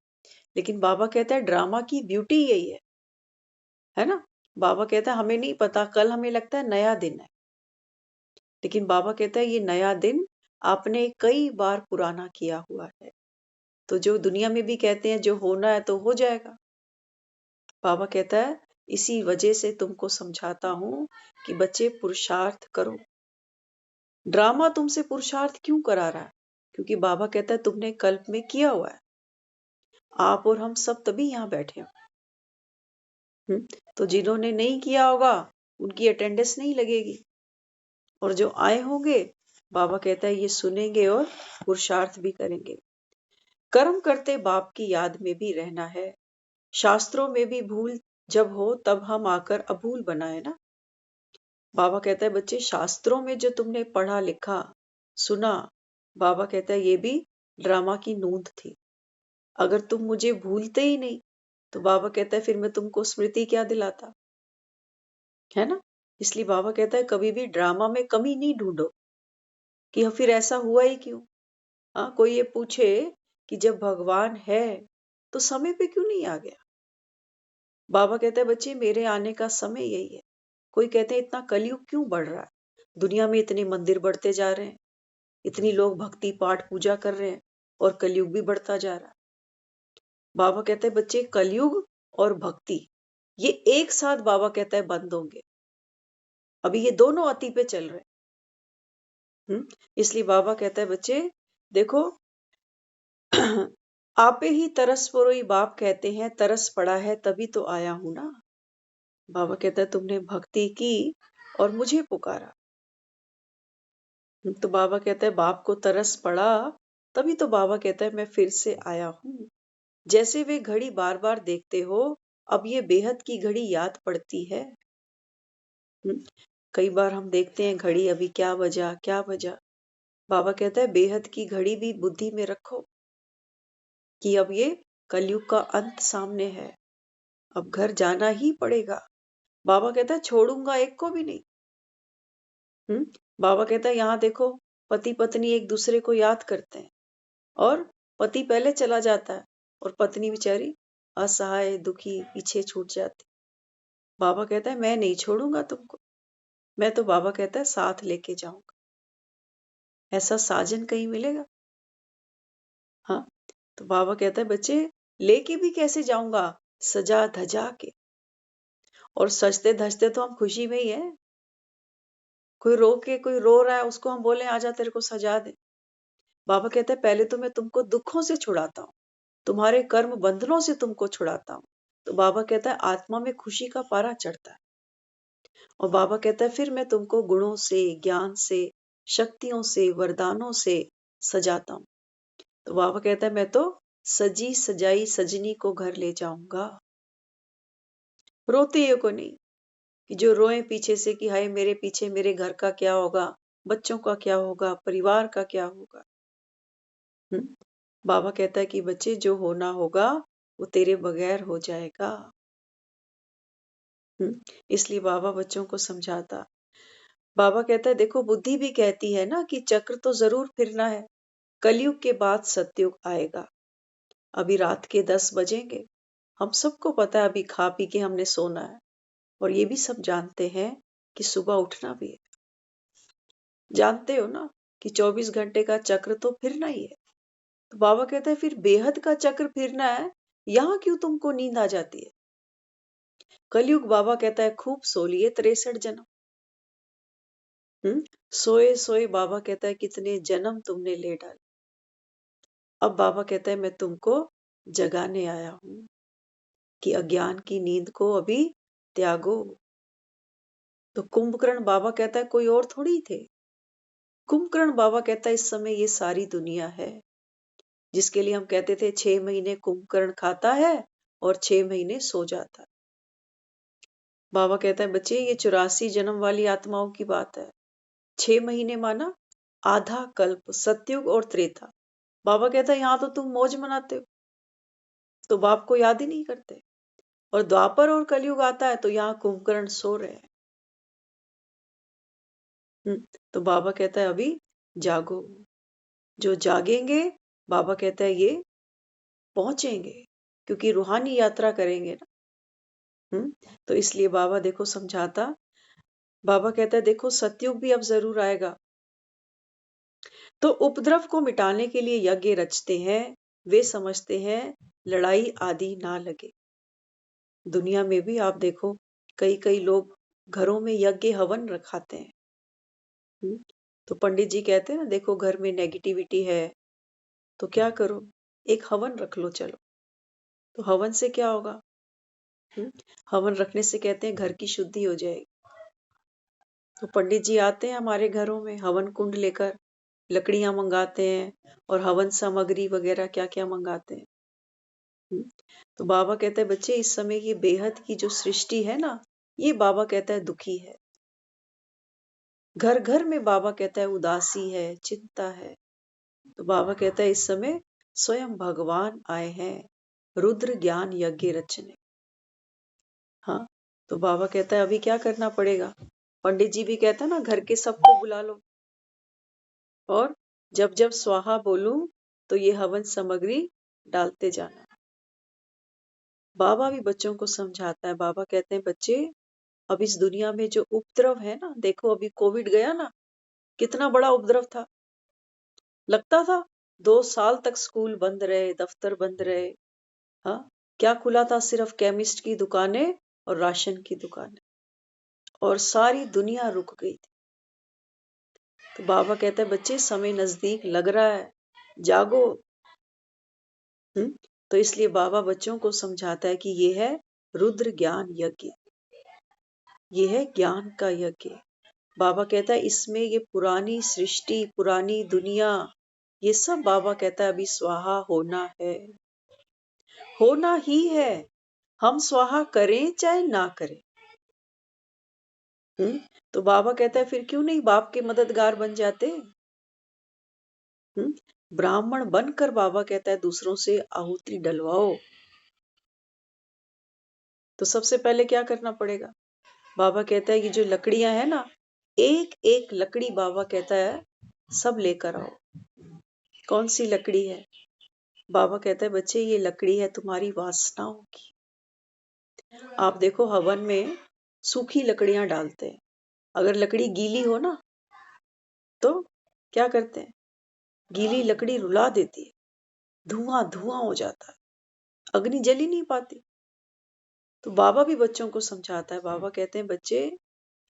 लेकिन बाबा कहता है ड्रामा की ब्यूटी यही है ना। बाबा कहता है हमें नहीं पता, कल हमें लगता है नया दिन है, लेकिन बाबा कहता है ये नया दिन आपने कई बार पुराना किया हुआ है। तो जो दुनिया में भी कहते हैं जो होना है तो हो जाएगा। बाबा कहता है इसी वजह से तुमको समझाता हूं कि बच्चे पुरुषार्थ करो। ड्रामा तुमसे पुरुषार्थ क्यों करा रहा है? क्योंकि बाबा कहता है तुमने कल्प में किया हुआ है। आप और हम सब तभी यहाँ बैठे हैं। तो जिन्होंने नहीं किया होगा उनकी अटेंडेंस नहीं लगेगी, और जो आए होंगे बाबा कहता है ये सुनेंगे और पुरुषार्थ भी करेंगे। कर्म करते बाप की याद में भी रहना है। शास्त्रों में भी भूल जब हो तब हम आकर अभूल बनाए ना। बाबा कहता है बच्चे शास्त्रों में जो तुमने पढ़ा लिखा सुना, बाबा कहता है ये भी ड्रामा की नूंद थी। अगर तुम मुझे भूलते ही नहीं तो बाबा कहता है फिर मैं तुमको स्मृति क्या दिलाता, है ना। इसलिए बाबा कहता है कभी भी ड्रामा में कमी नहीं ढूंढो कि फिर ऐसा हुआ ही क्यों। हाँ, कोई ये पूछे कि जब भगवान है तो समय पे क्यों नहीं आ गया। बाबा कहता है बच्चे मेरे आने का समय यही है। कोई कहते हैं इतना कलयुग क्यों बढ़ रहा है, दुनिया में इतने मंदिर बढ़ते जा रहे हैं, इतनी लोग भक्ति पाठ पूजा कर रहे हैं, और कलयुग भी बढ़ता जा रहा है। बाबा कहते हैं बच्चे कलयुग और भक्ति ये एक साथ बाबा कहता है बंद होंगे। अभी ये दोनों अति पे चल रहे हैं। इसलिए बाबा कहता है बच्चे देखो, आपे ही तरस परोई बाप कहते हैं, तरस पड़ा है तभी तो आया हूं ना। बाबा कहता है तुमने भक्ति की और मुझे पुकारा। तो बाबा कहता है बाप को तरस पड़ा तभी तो बाबा कहता है मैं फिर से आया हूं। जैसे वे घड़ी बार बार देखते हो, अब ये बेहद की घड़ी याद पड़ती है। कई बार हम देखते हैं घड़ी अभी क्या बजा क्या बजा। बाबा कहता है बेहद की घड़ी भी बुद्धि में रखो कि अब ये कलयुग का अंत सामने है, अब घर जाना ही पड़ेगा। बाबा कहता है छोड़ूंगा एक को भी नहीं। बाबा कहता है यहाँ देखो, पति पत्नी एक दूसरे को याद करते हैं और पति पहले चला जाता है और पत्नी बेचारी असहाय दुखी पीछे छूट जाती। बाबा कहता है मैं नहीं छोड़ूंगा तुमको, मैं तो बाबा कहता है साथ लेके जाऊंगा। ऐसा साजन कहीं मिलेगा? हाँ, तो बाबा कहता है बच्चे लेके भी कैसे जाऊंगा, सजा धजा के। और सजते धजते तो हम खुशी में ही है। कोई रो रहा है, उसको हम बोले आजा तेरे को सजा दे। बाबा कहता है पहले तो मैं तुमको दुखों से छुड़ाता हूँ, तुम्हारे कर्म बंधनों से तुमको छुड़ाता हूँ। तो बाबा कहता है आत्मा में खुशी का पारा चढ़ता है। और बाबा कहता है फिर मैं तुमको गुणों से, ज्ञान से, शक्तियों से, वरदानों से सजाता हूँ। तो बाबा कहता है मैं तो सजी सजाई सजनी को घर ले जाऊंगा। रोते को नहीं कि जो रोए पीछे से कि हाय मेरे पीछे मेरे घर का क्या होगा, बच्चों का क्या होगा, परिवार का क्या होगा। बाबा कहता है कि बच्चे जो होना होगा वो तेरे बगैर हो जाएगा। इसलिए बाबा बच्चों को समझाता। बाबा कहता है देखो बुद्धि भी कहती है ना कि चक्र तो जरूर फिरना है, कलयुग के बाद सतयुग आएगा। अभी रात के 10 बजेंगे, हम सबको पता है अभी खा पी के हमने सोना है, और ये भी सब जानते हैं कि सुबह उठना भी है। जानते हो ना कि 24 घंटे का चक्र तो फिरना ही है। तो बाबा कहता है फिर बेहद का चक्र फिरना है, यहां क्यों तुमको नींद आ जाती है? कलयुग बाबा कहता है खूब सो लिए 63 जन्म। सोए सोए बाबा कहता है कितने जन्म तुमने ले डाले। अब बाबा कहता है मैं तुमको जगाने आया हूं कि अज्ञान की नींद को अभी त्यागो। तो कुंभकर्ण बाबा कहता है कोई और थोड़ी थे। कुंभकर्ण बाबा कहता है इस समय ये सारी दुनिया है, जिसके लिए हम कहते थे 6 महीने कुंभकर्ण खाता है और 6 महीने सो जाता है। बाबा कहता है बच्चे ये 84 जन्म वाली आत्माओं की बात है। 6 महीने माना आधा कल्प, सतयुग और त्रेता। बाबा कहता है यहाँ तो तुम मौज मनाते हो, तो बाप को याद ही नहीं करते। और द्वापर और कलयुग आता है तो यहाँ कुंभकर्ण सो रहे हैं। तो बाबा कहता है अभी जागो। जो जागेंगे बाबा कहता है ये पहुंचेंगे, क्योंकि रूहानी यात्रा करेंगे ना। तो इसलिए बाबा देखो समझाता। बाबा कहता है देखो सतयुग भी अब जरूर आएगा, तो उपद्रव को मिटाने के लिए यज्ञ रचते हैं। वे समझते हैं लड़ाई आदि ना लगे। दुनिया में भी आप देखो कई कई लोग घरों में यज्ञ हवन रखाते हैं। तो पंडित जी कहते हैं ना देखो घर में नेगेटिविटी है तो क्या करो, एक हवन रख लो चलो। तो हवन से क्या होगा? हवन रखने से कहते हैं घर की शुद्धि हो जाएगी। तो पंडित जी आते हैं हमारे घरों में हवन कुंड लेकर, लकड़ियां मंगाते हैं और हवन सामग्री वगैरह क्या क्या मंगाते हैं। तो बाबा कहता है बच्चे इस समय ये बेहद की जो सृष्टि है ना, ये बाबा कहता है दुखी है। घर घर में बाबा कहता है उदासी है, चिंता है। तो बाबा कहता है इस समय स्वयं भगवान आए हैं रुद्र ज्ञान यज्ञ रचने। हाँ, तो बाबा कहता है अभी क्या करना पड़ेगा? पंडित जी भी कहता है ना घर के सबको बुला लो, और जब जब स्वाहा बोलूं तो ये हवन सामग्री डालते जाना। बाबा भी बच्चों को समझाता है। बाबा कहते हैं बच्चे अब इस दुनिया में जो उपद्रव है ना, देखो अभी कोविड गया ना, कितना बड़ा उपद्रव था। लगता था 2 साल तक स्कूल बंद रहे, दफ्तर बंद रहे। हाँ, क्या खुला था? सिर्फ केमिस्ट की दुकानें और राशन की दुकानें, और सारी दुनिया रुक गई थी। तो बाबा कहता है बच्चे समय नजदीक लग रहा है, जागो। तो इसलिए बाबा बच्चों को समझाता है कि ये है रुद्र ज्ञान यज्ञ, ये है ज्ञान का यज्ञ। बाबा कहता है इसमें ये पुरानी सृष्टि, पुरानी दुनिया, ये सब बाबा कहता है अभी स्वाहा होना है, होना ही है। हम स्वाहा करें चाहे ना करें। तो बाबा कहता है फिर क्यों नहीं बाप के मददगार बन जाते। ब्राह्मण बनकर बाबा कहता है दूसरों से आहुति डलवाओ। तो सबसे पहले क्या करना पड़ेगा? बाबा कहता है ये जो लकड़ियां है ना, एक एक लकड़ी बाबा कहता है सब लेकर आओ। कौन सी लकड़ी है? बाबा कहता है बच्चे ये लकड़ी है तुम्हारी वासनाओं की। आप देखो हवन में सूखी लकड़ियां डालते हैं, अगर लकड़ी गीली हो ना तो क्या करते हैं? गीली लकड़ी रुला देती है, धुआं धुआं हो जाता है, अग्नि जल ही नहीं पाती। तो बाबा भी बच्चों को समझाता है। बाबा कहते हैं बच्चे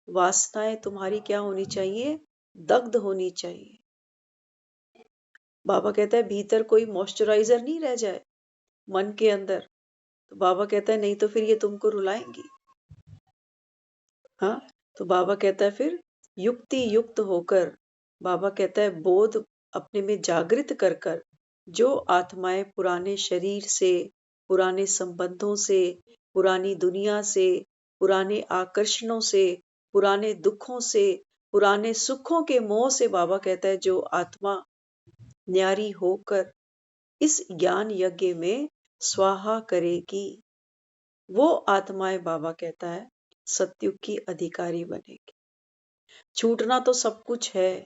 वासनाएं तुम्हारी क्या होनी चाहिए? दग्ध होनी चाहिए। बाबा कहता है भीतर कोई मॉइस्चराइजर नहीं रह जाए मन के अंदर। तो बाबा कहता है नहीं तो फिर ये तुमको रुलाएंगी। हाँ, तो बाबा कहता है फिर युक्ति युक्त होकर, बाबा कहता है बोध अपने में जागृत कर कर जो आत्माएं पुराने शरीर से, पुराने संबंधों से, पुरानी दुनिया से, पुराने आकर्षणों से, पुराने दुखों से, पुराने सुखों के मोह से, बाबा कहता है जो आत्मा न्यारी होकर इस ज्ञान यज्ञ में स्वाहा करेगी, वो आत्माएं बाबा कहता है सतयुग की अधिकारी बनेगी। छूटना तो सब कुछ है,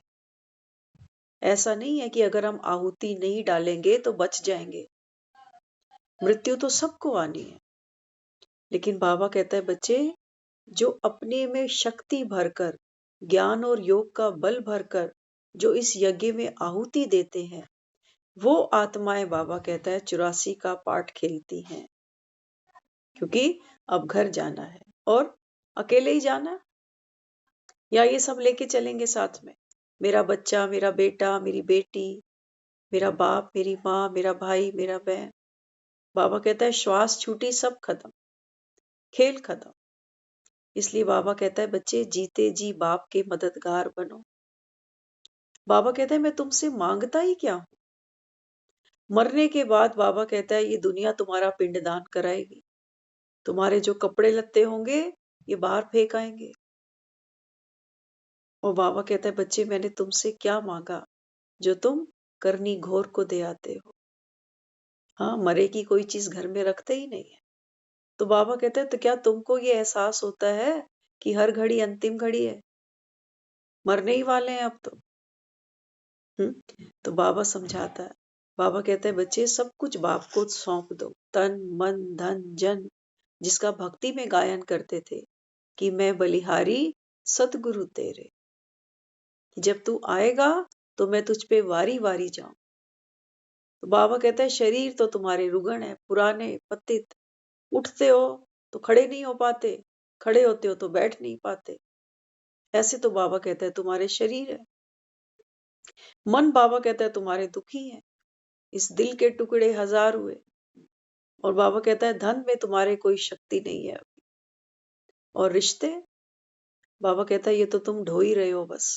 ऐसा नहीं है कि अगर हम आहुति नहीं डालेंगे तो बच जाएंगे। मृत्यु तो सबको आनी है, लेकिन बाबा कहता है बच्चे जो अपने में शक्ति भरकर, ज्ञान और योग का बल भरकर जो इस यज्ञ में आहुति देते हैं, वो आत्माएं बाबा कहता है 84 का पाठ खेलती हैं। क्योंकि अब घर जाना है, और अकेले ही जाना है या ये सब लेके चलेंगे साथ में? मेरा बच्चा, मेरा बेटा, मेरी बेटी, मेरा बाप, मेरी माँ, मेरा भाई, मेरा बहन। बाबा कहता है श्वास छूटी सब खत्म, खेल खत्म। इसलिए बाबा कहता है बच्चे जीते जी बाप के मददगार बनो। बाबा कहता है मैं तुमसे मांगता ही क्या हूं? मरने के बाद बाबा कहता है ये दुनिया तुम्हारा पिंडदान कराएगी, तुम्हारे जो कपड़े लत्ते होंगे ये बाहर फेंक आएंगे। और बाबा कहता है बच्चे मैंने तुमसे क्या मांगा जो तुम करनी घोर को दे आते हो? हाँ, मरे की कोई चीज घर में रखते ही नहीं है। तो बाबा कहते हैं तो क्या तुमको ये एहसास होता है कि हर घड़ी अंतिम घड़ी है, मरने ही वाले हैं अब तो? तो बाबा समझाता है। बाबा कहते हैं बच्चे सब कुछ बाप को सौंप दो, तन मन धन जन, जिसका भक्ति में गायन करते थे कि मैं बलिहारी सतगुरु तेरे, जब तू आएगा तो मैं तुझ पे वारी वारी जाऊं। तो बाबा कहता है शरीर तो तुम्हारे रुगण है, पुराने पतित, उठते हो तो खड़े नहीं हो पाते, खड़े होते हो तो बैठ नहीं पाते। ऐसे तो बाबा कहता है तुम्हारे शरीर है। मन बाबा कहता है तुम्हारे दुखी है, इस दिल के टुकड़े हजार हुए। और बाबा कहता है धन में तुम्हारे कोई शक्ति नहीं है अभी। और रिश्ते, बाबा कहता है ये तो तुम ढो ही रहे हो बस।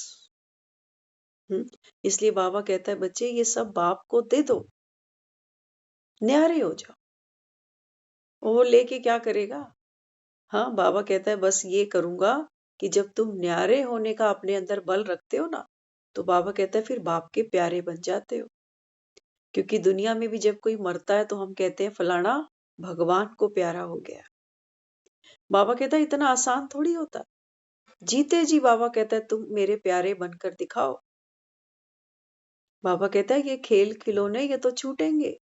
इसलिए बाबा कहता है बच्चे ये सब बाप को दे दो, न्यारे हो जाओ। और वो लेके क्या करेगा? हाँ, बाबा कहता है बस ये करूंगा कि जब तुम न्यारे होने का अपने अंदर बल रखते हो ना, तो बाबा कहता है फिर बाप के प्यारे बन जाते हो। क्योंकि दुनिया में भी जब कोई मरता है तो हम कहते हैं फलाना भगवान को प्यारा हो गया। बाबा कहता है इतना आसान थोड़ी होता। जीते जी बाबा कहता है तुम मेरे प्यारे बनकर दिखाओ। बाबा कहता है ये खेल खिलौने ये तो छूटेंगे,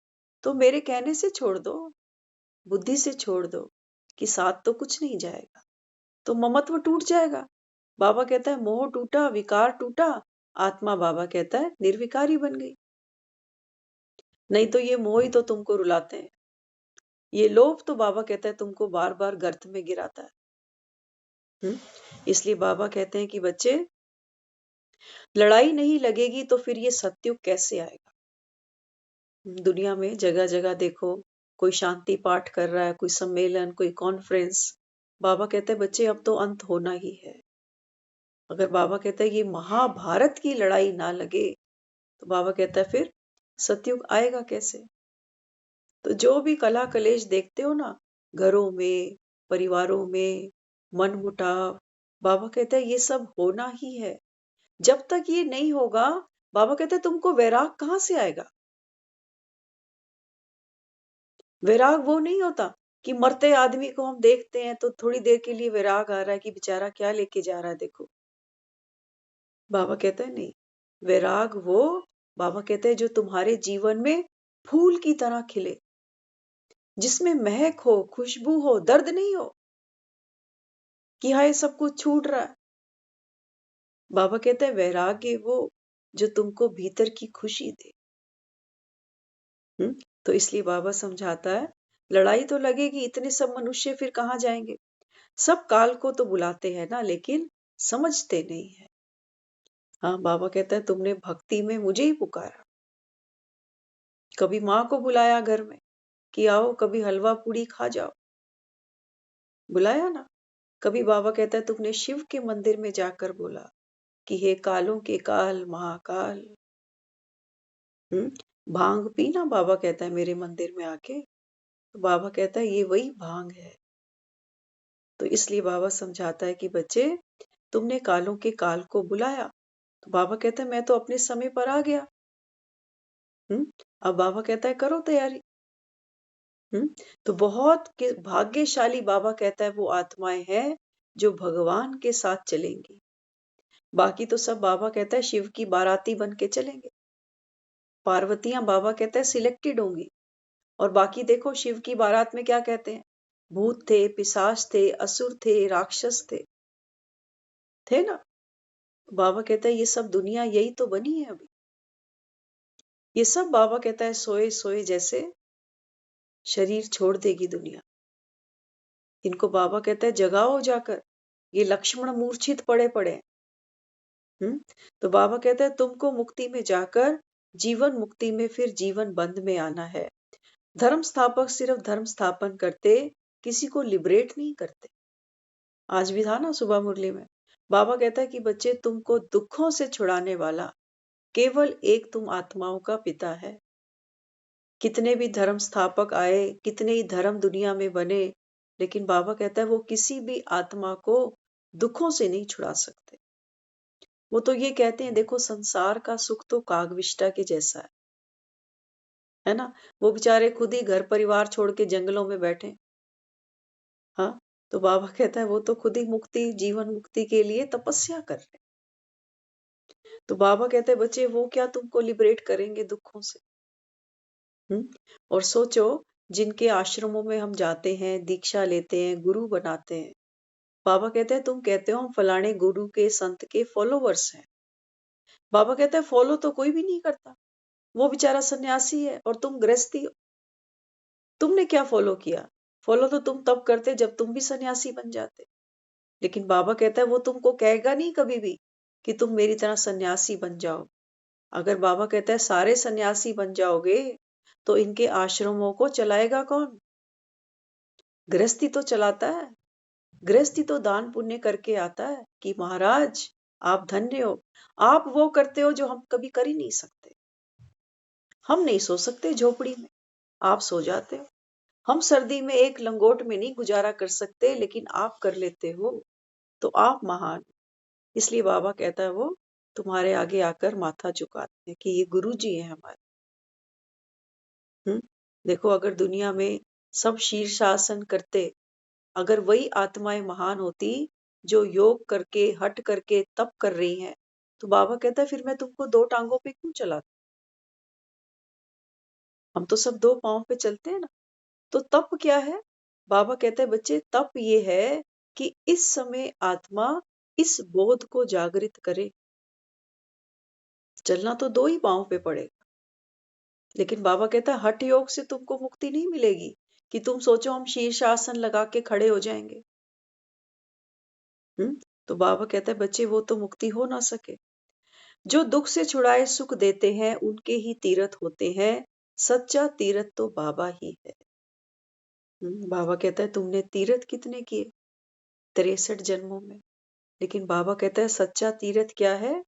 तो मेरे कहने से छोड़ दो, बुद्धि से छोड़ दो कि साथ तो कुछ नहीं जाएगा, तो ममत्व टूट जाएगा। बाबा कहता है मोह टूटा, विकार टूटा, आत्मा बाबा कहता है निर्विकारी बन गई। नहीं तो ये मोह ही तो तुमको रुलाते हैं, ये लोभ तो बाबा कहता है तुमको बार बार गर्त में गिराता है। इसलिए बाबा कहते हैं कि बच्चे लड़ाई नहीं लगेगी तो फिर ये सत्युग कैसे आएगा? दुनिया में जगह जगह देखो, कोई शांति पाठ कर रहा है, कोई सम्मेलन, कोई कॉन्फ्रेंस। बाबा कहते हैं बच्चे अब तो अंत होना ही है। अगर बाबा कहता है ये महाभारत की लड़ाई ना लगे तो बाबा कहता है फिर सतयुग आएगा कैसे? तो जो भी कला कलेश देखते हो ना, घरों में, परिवारों में, मन मुटाव, बाबा कहता है ये सब होना ही है। जब तक ये नहीं होगा, बाबा कहते हैं तुमको वैराग कहां से आएगा? वैराग वो नहीं होता कि मरते आदमी को हम देखते हैं तो थोड़ी देर के लिए वैराग आ रहा है कि बेचारा क्या लेके जा रहा है देखो। बाबा कहता है नहीं, वैराग वो, बाबा कहते हैं जो तुम्हारे जीवन में फूल की तरह खिले, जिसमें महक हो, खुशबू हो, दर्द नहीं हो कि हाय सब कुछ छूट रहा है। बाबा कहते हैं वैराग्य वो जो तुमको भीतर की खुशी दे। तो इसलिए बाबा समझाता है, लड़ाई तो लगेगी, इतने सब मनुष्य फिर कहाँ जाएंगे। सब काल को तो बुलाते हैं ना, लेकिन समझते नहीं है। हाँ, बाबा कहता है तुमने भक्ति में मुझे ही पुकारा, कभी माँ को बुलाया घर में कि आओ कभी हलवा पूड़ी खा जाओ, बुलाया ना। कभी बाबा कहता है तुमने शिव के मंदिर में जाकर बोला कि हे कालों के काल महाकाल, भांग पीना, बाबा कहता है मेरे मंदिर में आके। तो बाबा कहता है ये वही भांग है। तो इसलिए बाबा समझाता है कि बच्चे, तुमने कालों के काल को बुलाया, तो बाबा कहता है मैं तो अपने समय पर आ गया। अब बाबा कहता है करो तैयारी। तो बहुत भाग्यशाली बाबा कहता है वो आत्माएं हैं जो भगवान के साथ चलेंगी। बाकी तो सब बाबा कहता है शिव की बाराती बन के चलेंगे। पार्वतियां बाबा कहता है सिलेक्टेड होंगी। और बाकी देखो शिव की बारात में क्या कहते हैं, भूत थे, पिशाच थे, असुर थे, राक्षस थे ना। बाबा कहता है ये सब दुनिया यही तो बनी है अभी। ये सब बाबा कहता है सोए सोए जैसे शरीर छोड़ देगी दुनिया। इनको बाबा कहता है जगाओ जाकर, ये लक्ष्मण मूर्छित पड़े पड़े हैं। तो बाबा कहता है तुमको मुक्ति में जाकर जीवन मुक्ति में फिर जीवन बंध में आना है। धर्म स्थापक सिर्फ धर्म स्थापन करते, किसी को लिबरेट नहीं करते। आज भी था ना सुबह मुरली में, बाबा कहता है कि बच्चे तुमको दुखों से छुड़ाने वाला केवल एक तुम आत्माओं का पिता है। कितने भी धर्म स्थापक आए, कितने ही धर्म दुनिया में बने, लेकिन बाबा कहता है वो किसी भी आत्मा को दुखों से नहीं छुड़ा सकते। वो तो ये कहते हैं देखो संसार का सुख तो कागविष्टा के जैसा है ना। वो बेचारे खुद ही घर परिवार छोड़ के जंगलों में बैठे। हाँ, तो बाबा कहता है वो तो खुद ही मुक्ति, जीवन मुक्ति के लिए तपस्या कर रहे। तो बाबा कहते हैं बच्चे वो क्या तुमको लिबरेट करेंगे दुखों से। और सोचो, जिनके आश्रमों में हम जाते हैं, दीक्षा लेते हैं, गुरु बनाते हैं, बाबा कहते हैं तुम कहते हो हम फलाने गुरु के संत के फॉलोवर्स हैं। बाबा कहते हैं फॉलो तो कोई भी नहीं करता, वो बेचारा सन्यासी है और तुम गृहस्थी हो। तुमने क्या फॉलो किया? फॉलो तो तुम तब करते जब तुम भी सन्यासी बन जाते। लेकिन बाबा कहता है वो तुमको कहेगा नहीं कभी भी कि तुम मेरी तरह सन्यासी बन जाओ। अगर बाबा कहता है सारे सन्यासी बन जाओगे तो इनके आश्रमों को चलाएगा कौन? गृहस्थी तो चलाता है। गृहस्थी तो दान पुण्य करके आता है कि महाराज आप धन्य हो, आप वो करते हो जो हम कभी कर ही नहीं सकते। हम नहीं सो सकते झोपड़ी में, आप सो जाते हो। हम सर्दी में एक लंगोट में नहीं गुजारा कर सकते, लेकिन आप कर लेते हो, तो आप महान। इसलिए बाबा कहता है वो तुम्हारे आगे आकर माथा झुकाते हैं कि ये गुरु जी हैं हमारे। देखो अगर दुनिया में सब शीर्षासन करते, अगर वही आत्माएं महान होती जो योग करके, हट करके, तप कर रही हैं, तो बाबा कहता है फिर मैं तुमको दो टांगों पे क्यों चलाता। हम तो सब दो पांव पे चलते हैं ना। तो तप क्या है? बाबा कहता है बच्चे तप ये है कि इस समय आत्मा इस बोध को जागृत करे। चलना तो दो ही पांव पे पड़ेगा, लेकिन बाबा कहता है हठ योग से तुमको मुक्ति नहीं मिलेगी कि तुम सोचो हम शीर्षासन लगा के खड़े हो जाएंगे। तो बाबा कहता है बच्चे वो तो मुक्ति हो ना सके। जो दुख से छुड़ाए सुख देते हैं उनके ही तीर्थ होते हैं, सच्चा तीर्थ तो बाबा ही है। बाबा कहता है तुमने तीर्थ कितने किए 63 जन्मों में, लेकिन बाबा कहता है सच्चा तीर्थ क्या है?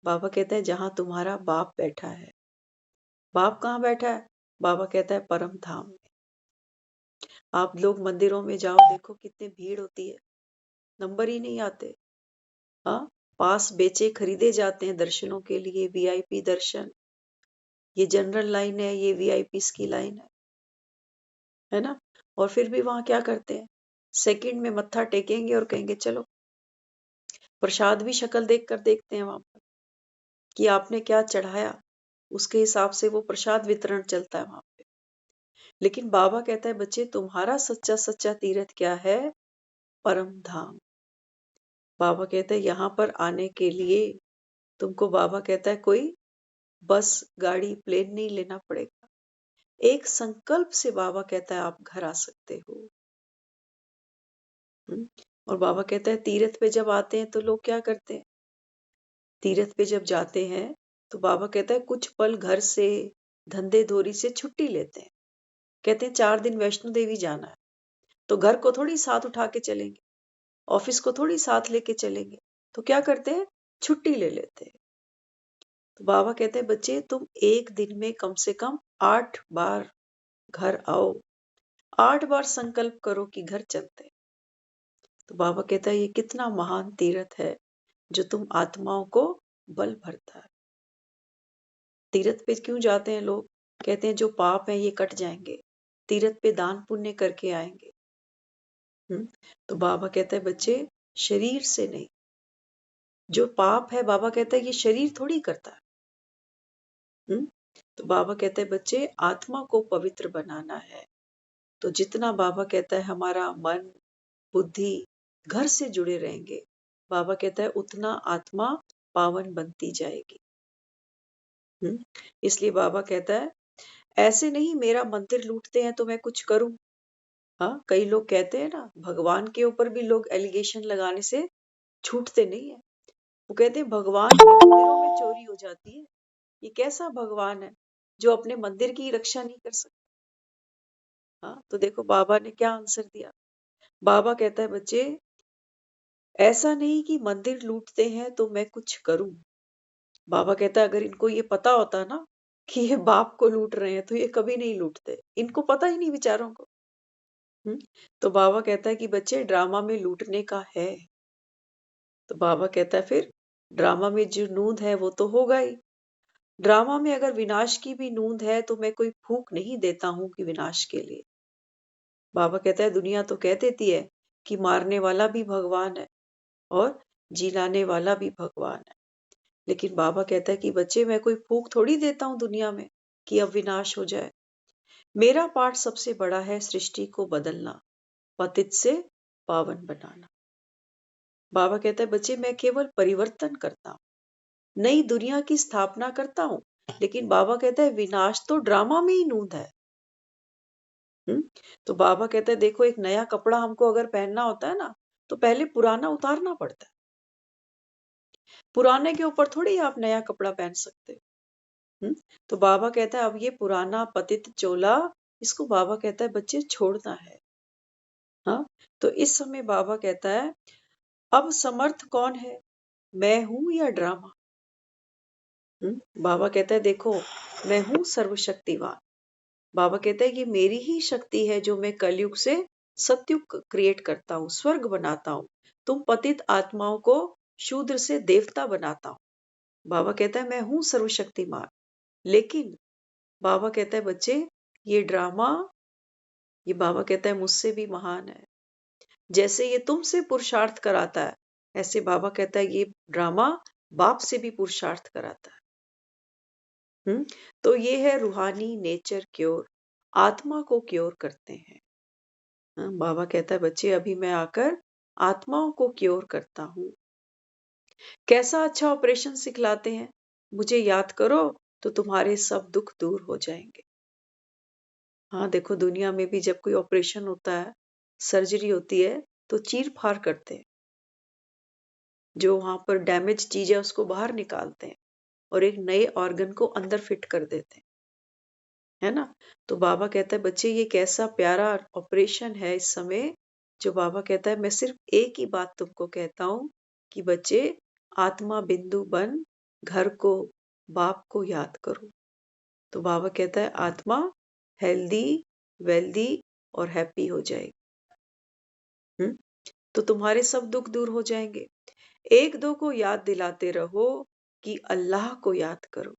बाबा कहता है जहां तुम्हारा बाप बैठा है। बाप कहाँ बैठा है? बाबा कहता है परम धाम में। आप लोग मंदिरों में जाओ, देखो कितनी भीड़ होती है, नंबर ही नहीं आते। हाँ, पास बेचे खरीदे जाते हैं दर्शनों के लिए, वीआईपी दर्शन। ये जनरल लाइन है, ये वीआईपी की लाइन है ना। और फिर भी वहां क्या करते हैं, सेकंड में मत्था टेकेंगे और कहेंगे चलो। प्रसाद भी शक्ल देख कर देखते हैं वहां पर कि आपने क्या चढ़ाया, उसके हिसाब से वो प्रसाद वितरण चलता है वहां पे। लेकिन बाबा कहता है बच्चे तुम्हारा सच्चा सच्चा तीर्थ क्या है? परम धाम। बाबा कहते हैं यहाँ पर आने के लिए तुमको बाबा कहता है कोई बस गाड़ी प्लेन नहीं लेना पड़ेगा। एक संकल्प से बाबा कहता है आप घर आ सकते हो। हम्म? और बाबा कहता है तीर्थ पे जब आते हैं तो लोग क्या करते हैं? तीर्थ पे जब जाते हैं तो बाबा कहता है कुछ पल घर से धंधे धोरी से छुट्टी लेते हैं। कहते हैं 4 दिन वैष्णो देवी जाना है तो घर को थोड़ी साथ उठा के चलेंगे, ऑफिस को थोड़ी साथ लेके चलेंगे, तो क्या करते हैं? छुट्टी ले लेते हैं। तो बाबा कहते हैं बच्चे तुम एक दिन में कम से कम 8 बार घर आओ, 8 बार संकल्प करो कि घर चलते हैं। तो बाबा कहता है ये कितना महान तीर्थ है जो तुम आत्माओं को बल भरता है। तीर्थ पे क्यों जाते हैं लोग? कहते हैं जो पाप है ये कट जाएंगे, तीर्थ पे दान पुण्य करके आएंगे। तो बाबा कहता है बच्चे शरीर से नहीं, जो पाप है बाबा कहता है ये शरीर थोड़ी करता है। तो बाबा कहते हैं बच्चे आत्मा को पवित्र बनाना है। तो जितना बाबा कहता है हमारा मन बुद्धि घर से जुड़े रहेंगे, बाबा कहता है उतना आत्मा पावन बनती जाएगी। इसलिए बाबा कहता है ऐसे नहीं मेरा मंदिर लूटते हैं तो मैं कुछ करूं। हाँ, कई लोग कहते हैं ना भगवान के ऊपर भी लोग एलिगेशन लगाने से छूटते नहीं है। वो कहते हैं भगवान के मंदिरों में चोरी हो जाती है। ये कैसा भगवान है जो अपने मंदिर की रक्षा नहीं कर सकता? हाँ, तो देखो बाबा ने क्या आंसर दिया। बाबा कहता है बच्चे ऐसा नहीं कि मंदिर लूटते हैं तो मैं कुछ करूं। बाबा कहता है अगर इनको ये पता होता ना कि ये बाप को लूट रहे हैं तो ये कभी नहीं लूटते। इनको पता ही नहीं बेचारों को। तो बाबा कहता है कि बच्चे ड्रामा में लूटने का है। तो बाबा कहता है फिर ड्रामा में जो नूंद है वो तो होगा ही। ड्रामा में अगर विनाश की भी नूंद है तो मैं कोई फूंक नहीं देता हूं कि विनाश के लिए। बाबा कहता है दुनिया तो कह देती है कि मारने वाला भी भगवान है और जिलाने वाला भी भगवान है, लेकिन बाबा कहता है कि बच्चे मैं कोई फूंक थोड़ी देता हूं दुनिया में कि अब विनाश हो जाए। मेरा पार्ट सबसे बड़ा है सृष्टि को बदलना, पतित से पावन बनाना। बाबा कहता है बच्चे मैं केवल परिवर्तन करता हूँ, नई दुनिया की स्थापना करता हूँ, लेकिन बाबा कहता है विनाश तो ड्रामा में ही नूंद है। तो बाबा कहता है देखो एक नया कपड़ा हमको अगर पहनना होता है ना तो पहले पुराना उतारना पड़ता है। पुराने के ऊपर थोड़ी आप नया कपड़ा पहन सकते हो। तो बाबा कहता है अब ये पुराना पतित चोला इसको बाबा कहता है बच्चे छोड़ना है। हाँ, तो इस समय बाबा कहता है अब समर्थ कौन है, मैं हूं या ड्रामा? बाबा कहता है देखो मैं हूं सर्वशक्तिवान। बाबा कहता है ये मेरी ही शक्ति है जो मैं कलयुग से सतयुग क्रिएट करता हूँ, स्वर्ग बनाता हूँ, तुम पतित आत्माओं को शूद्र से देवता बनाता हूँ। बाबा कहता है मैं हूं सर्वशक्तिमान, लेकिन बाबा कहता है बच्चे ये ड्रामा, ये बाबा कहता है मुझसे भी महान है। जैसे ये तुमसे पुरुषार्थ कराता है, ऐसे बाबा कहता है ये ड्रामा बाप से भी पुरुषार्थ कराता है। तो ये है रूहानी नेचर क्योर, आत्मा को क्योर करते हैं। बाबा कहता है बच्चे अभी मैं आकर आत्माओं को क्योर करता हूँ। कैसा अच्छा ऑपरेशन सिखलाते हैं, मुझे याद करो तो तुम्हारे सब दुख दूर हो जाएंगे। हाँ देखो दुनिया में भी जब कोई ऑपरेशन होता है, सर्जरी होती है तो चीर फाड़ करते हैं, जो वहां पर डैमेज चीज है उसको बाहर निकालते हैं और एक नए ऑर्गन को अंदर फिट कर देते हैं, है ना? तो बाबा कहता है बच्चे ये कैसा प्यारा ऑपरेशन है इस समय, जो बाबा कहता है मैं सिर्फ एक ही बात तुमको कहता हूँ कि बच्चे आत्मा बिंदु बन घर को बाप को याद करो। तो बाबा कहता है आत्मा हेल्दी वेल्दी और हैप्पी हो जाएगी। तो तुम्हारे सब दुख दूर हो जाएंगे। एक दो को याद दिलाते रहो कि अल्लाह को याद करो।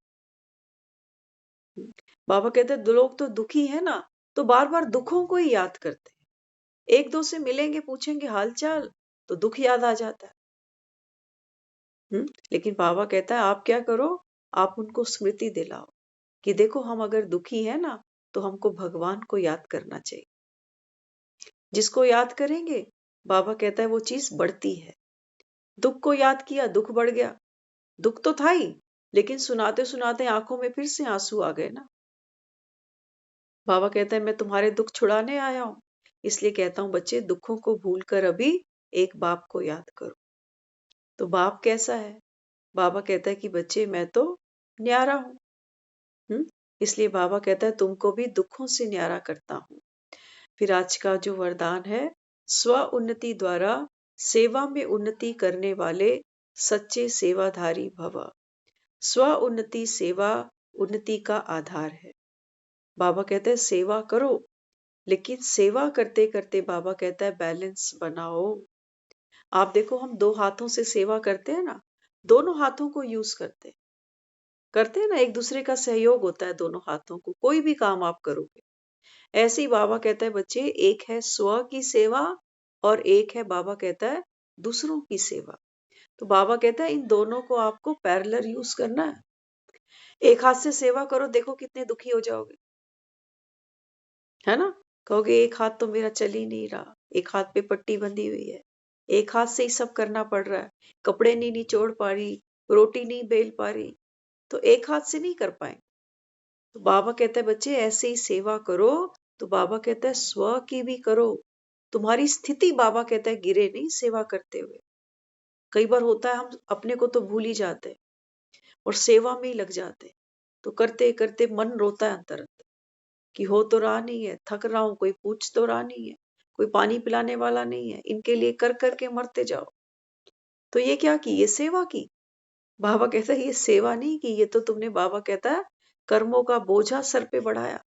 बाबा कहते हैं लोग तो दुखी है ना तो बार बार दुखों को ही याद करते हैं। एक दो से मिलेंगे पूछेंगे हालचाल तो दुख याद आ जाता है। लेकिन बाबा कहता है आप क्या करो, आप उनको स्मृति दिलाओ कि देखो हम अगर दुखी है ना तो हमको भगवान को याद करना चाहिए। जिसको याद करेंगे बाबा कहता है वो चीज बढ़ती है। दुख को याद किया, दुख बढ़ गया। दुख तो था ही, लेकिन सुनाते सुनाते आंखों में फिर से आंसू आ गए ना। बाबा कहता है मैं तुम्हारे दुख छुड़ाने आया हूं, इसलिए कहता हूं बच्चे दुखों को भूलकर अभी एक बाप को याद करो। तो बाप कैसा है? बाबा कहता है कि बच्चे मैं तो न्यारा हूं। इसलिए बाबा कहता है तुमको भी दुखों से न्यारा करता हूं। फिर आज का जो वरदान है, स्व उन्नति द्वारा सेवा में उन्नति करने वाले सच्चे सेवाधारी भव। स्व उन्नति सेवा उन्नति का आधार है। बाबा कहते हैं सेवा करो, लेकिन सेवा करते करते बाबा कहता है बैलेंस बनाओ। आप देखो हम दो हाथों से सेवा करते हैं ना, दोनों हाथों को यूज करते हैं ना, एक दूसरे का सहयोग होता है दोनों हाथों को, कोई भी काम आप करोगे। ऐसे ही बाबा कहता है बच्चे एक है स्व की सेवा और एक है बाबा कहता है दूसरों की सेवा। तो बाबा कहता है इन दोनों को आपको पैरेलल यूज करना है। एक हाथ से सेवा करो, देखो कितने दुखी हो जाओगे, है ना। कहोगे एक हाथ तो मेरा चल ही नहीं रहा, एक हाथ पे पट्टी बंधी हुई है, एक हाथ से ही सब करना पड़ रहा है, कपड़े नहीं निचोड़ पा रही, रोटी नहीं बेल पा रही, तो एक हाथ से नहीं कर पाए। तो बाबा कहता है बच्चे ऐसे ही सेवा करो। तो बाबा कहता है स्व की भी करो। तुम्हारी स्थिति बाबा कहता है गिरे नहीं सेवा करते हुए। कई बार होता है हम अपने को तो भूल ही जाते हैं और सेवा में ही लग जाते हैं। तो करते करते मन रोता है अंदर अंदर कि हो तो रहा नहीं है, थक रहा हूं, कोई पूछ तो रहा नहीं है, कोई पानी पिलाने वाला नहीं है, इनके लिए कर करके मरते जाओ। तो ये क्या की? ये सेवा की। बाबा कहता है ये सेवा नहीं की, ये तो तुमने बाबा कहता है कर्मों का बोझा सर पे बढ़ाया।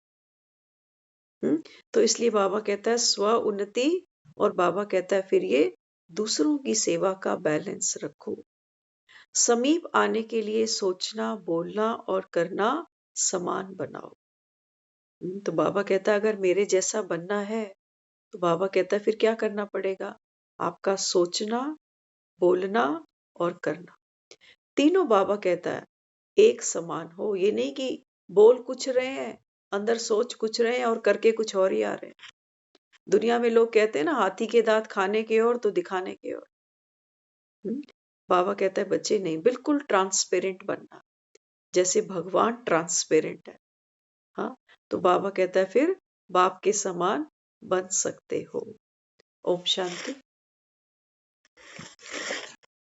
तो इसलिए बाबा कहता है स्व उन्नति और बाबा कहता है फिर ये दूसरों की सेवा का बैलेंस रखो। समीप आने के लिए सोचना, बोलना और करना समान बनाओ। तो बाबा कहता है अगर मेरे जैसा बनना है तो बाबा कहता है फिर क्या करना पड़ेगा? आपका सोचना, बोलना और करना, तीनों बाबा कहता है एक समान हो। ये नहीं कि बोल कुछ रहे हैं, अंदर सोच कुछ रहे हैं और करके कुछ और ही आ रहे हैं। दुनिया में लोग कहते हैं ना हाथी के दांत खाने के और तो दिखाने के और। बाबा कहता है बच्चे नहीं, बिल्कुल ट्रांसपेरेंट बनना, जैसे भगवान ट्रांसपेरेंट है। हाँ, तो बाबा कहता है फिर बाप के समान बन सकते हो। ओम शांति।